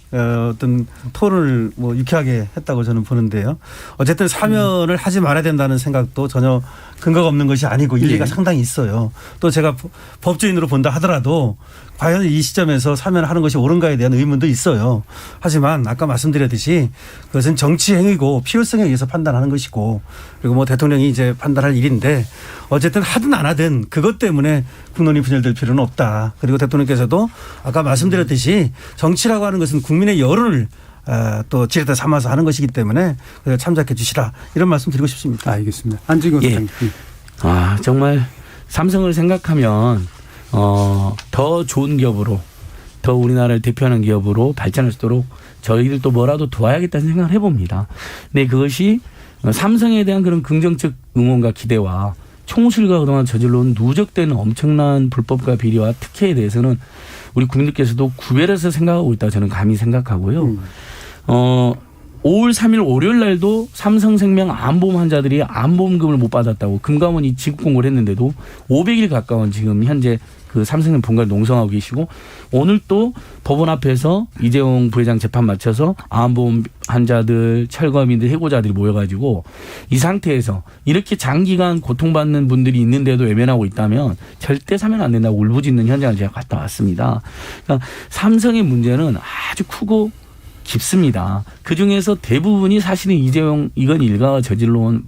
S14: 어떤 토론을 유쾌하게 했다고 저는 보는데요. 어쨌든 사면을 하지 말아야 된다는 생각도 전혀 근거가 없는 것이 아니고 일리가 상당히 있어요. 또 제가 법조인으로 본다 하더라도 과연 이 시점에서 사면을 하는 것이 옳은가에 대한 의문도 있어요. 하지만 아까 말씀드렸듯이 그것은 정치 행위고 필요성에 의해서 판단하는 것이고 그리고 대통령이 이제 판단할 일인데 어쨌든 하든 안 하든 그것 때문에 국론이 분열될 필요는 없다. 그리고 대통령께서도 아까 말씀드렸듯이 정치라고 하는 것은 국민의 여론을 또 지뢰다 삼아서 하는 것이기 때문에 참작해 주시라 이런 말씀 드리고 싶습니다.
S3: 알겠습니다. 안진걸 소장님.
S15: 정말 삼성을 생각하면 더 좋은 기업으로 더 우리나라를 대표하는 기업으로 발전할 수 있도록 저희들도 뭐라도 도와야겠다는 생각을 해봅니다. 근데 그것이 삼성에 대한 그런 긍정적 응원과 기대와 총수가 그동안 저질러온 누적된 엄청난 불법과 비리와 특혜에 대해서는 우리 국민들께서도 구별해서 생각하고 있다고 저는 감히 생각하고요. 5월 3일 월요일 날도 삼성생명 암보험 환자들이 암보험금을 못 받았다고 금감원이 지급 공고를 했는데도 500일 가까운 지금 현재 그 삼성생명 본가를 농성하고 계시고 오늘 또 법원 앞에서 이재용 부회장 재판 마쳐서 암보험 환자들, 철거민들, 해고자들이 모여가지고 이 상태에서 이렇게 장기간 고통받는 분들이 있는데도 외면하고 있다면 절대 사면 안 된다고 울부짖는 현장을 제가 갔다 왔습니다. 그러니까 삼성의 문제는 아주 크고 깊습니다. 그중에서 대부분이 사실은 이재용 이건 일가가 저질러온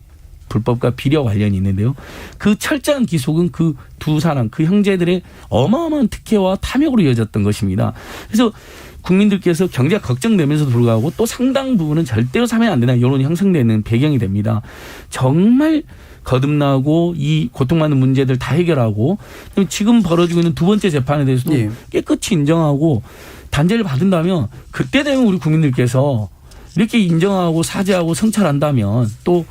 S15: 불법과 비리와 관련이 있는데요. 그 철저한 기속은 그 두 사람, 그 형제들의 어마어마한 특혜와 탐욕으로 이어졌던 것입니다. 그래서 국민들께서 경제가 걱정되면서도 불구하고 또 상당 부분은 절대로 사면 안 된다는 여론이 형성되는 배경이 됩니다. 정말 거듭나고 이 고통받는 문제들 다 해결하고 지금 벌어지고 있는 두 번째 재판에 대해서도 깨끗이 인정하고 단죄를 받은다면 그때 되면 우리 국민들께서 이렇게 인정하고 사죄하고 성찰한다면 또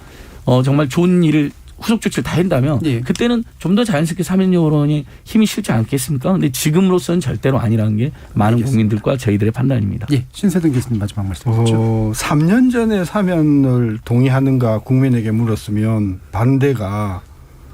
S15: 정말 좋은 일을 후속 조치를 다 한다면 그때는 좀 더 자연스럽게 사면 여론이 힘이 실지 않겠습니까? 근데 지금으로서는 절대로 아니라는 게 많은 국민들과 저희들의 판단입니다.
S3: 신세동 교수님 마지막 말씀이죠.
S13: 3년 전에 사면을 동의하는가 국민에게 물었으면 반대가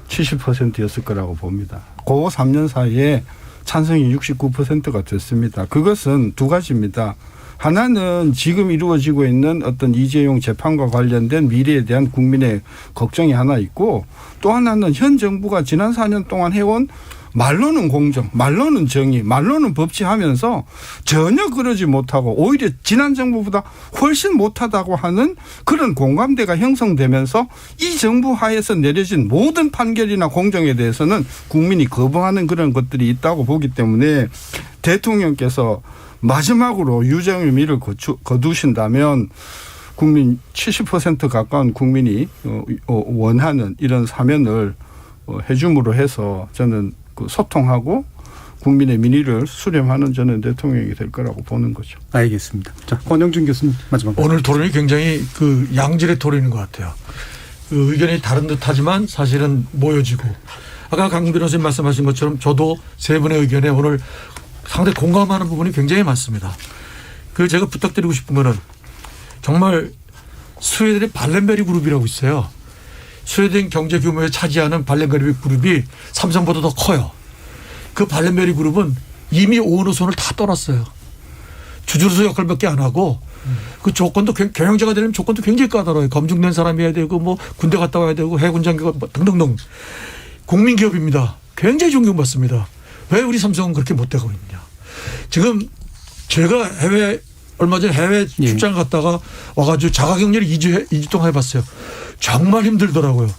S13: 70%였을 거라고 봅니다. 그 3년 사이에 찬성이 69%가 됐습니다. 그것은 두 가지입니다. 하나는 지금 이루어지고 있는 어떤 이재용 재판과 관련된 미래에 대한 국민의 걱정이 하나 있고 또 하나는 현 정부가 지난 4년 동안 해온 말로는 공정, 말로는 정의, 말로는 법치하면서 전혀 그러지 못하고 오히려 지난 정부보다 훨씬 못하다고 하는 그런 공감대가 형성되면서 이 정부 하에서 내려진 모든 판결이나 공정에 대해서는 국민이 거부하는 그런 것들이 있다고 보기 때문에 대통령께서 마지막으로 유정의 미를 거두신다면 국민 70% 가까운 국민이 원하는 이런 사면을 해줌으로 해서 저는 소통하고 국민의 민의를 수렴하는 저는 대통령이 될 거라고 보는 거죠.
S3: 알겠습니다. 자, 권영준 교수님 마지막.
S12: 오늘 토론이 굉장히 그 양질의 토론인 것 같아요. 그 의견이 다른 듯하지만 사실은 모여지고 아까 강 변호사님 말씀하신 것처럼 저도 세 분의 의견에 오늘 상당히 공감하는 부분이 굉장히 많습니다. 그 제가 부탁드리고 싶은 거는 정말 스웨덴의 발렌베리 그룹이라고 있어요. 스웨덴 경제 규모에 차지하는 발렌베리 그룹이 삼성보다 더 커요. 그 발렌베리 그룹은 이미 오너 손을 다 떠났어요. 주주로서 역할밖에 안 하고 그 조건도 경영자가 되려면 조건도 굉장히 까다로워요. 검증된 사람이어야 되고 뭐 군대 갔다 와야 되고 해군 장교가 등등등. 국민 기업입니다. 굉장히 존경받습니다. 왜 우리 삼성은 그렇게 못되고 있느냐. 지금 제가 얼마 전에 해외 출장 갔다가 와가지고 자가격리를 2주 동안 해봤어요. 정말 힘들더라고요.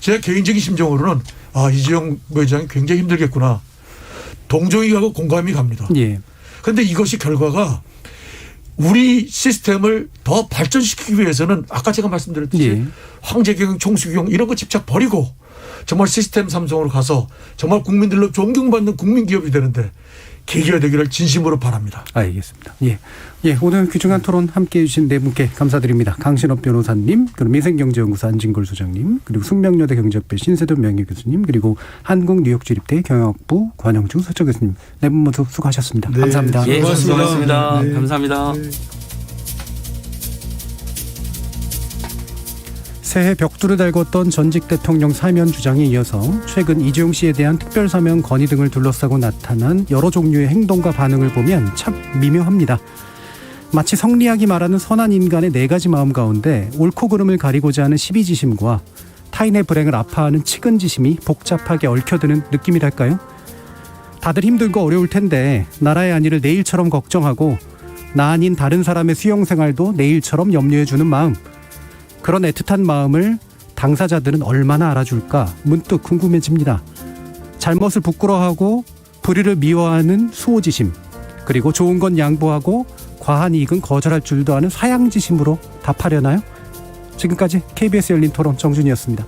S12: 제 개인적인 심정으로는 이재용 부회장이 굉장히 힘들겠구나. 동정이 가고 공감이 갑니다. 그런데 이것이 결과가 우리 시스템을 더 발전시키기 위해서는 아까 제가 말씀드렸듯이 황제경, 총수경 이런 거 집착 버리고 정말 시스템 삼성으로 가서 정말 국민들로 존경받는 국민기업이 되는데 계기가 되기를 진심으로 바랍니다.
S3: 알겠습니다. 오늘 귀중한 토론 함께해 주신 네 분께 감사드립니다. 강신업 변호사님, 그리고 미생경제연구소 안진걸 소장님, 그리고 숙명여대 경제학부 신세동 명예교수님, 그리고 한국뉴욕주립대 경영학부 권영중 서초 교수님 네 분 모두 수고하셨습니다. 감사합니다.
S15: 수고하셨습니다. 감사합니다.
S3: 새해 벽두를 달궜던 전직 대통령 사면 주장에 이어서 최근 이재용 씨에 대한 특별사면 건의 등을 둘러싸고 나타난 여러 종류의 행동과 반응을 보면 참 미묘합니다. 마치 성리학이 말하는 선한 인간의 네 가지 마음 가운데 옳고 그름을 가리고자 하는 시비지심과 타인의 불행을 아파하는 측은지심이 복잡하게 얽혀드는 느낌이랄까요? 다들 힘들고 어려울 텐데 나라의 안위를 내일처럼 걱정하고 나 아닌 다른 사람의 수용생활도 내일처럼 염려해주는 마음, 그런 애틋한 마음을 당사자들은 얼마나 알아줄까 문득 궁금해집니다. 잘못을 부끄러워하고 불의를 미워하는 수호지심, 그리고 좋은 건 양보하고 과한 이익은 거절할 줄도 아는 사양지심으로 답하려나요? 지금까지 KBS 열린 토론 정준이었습니다.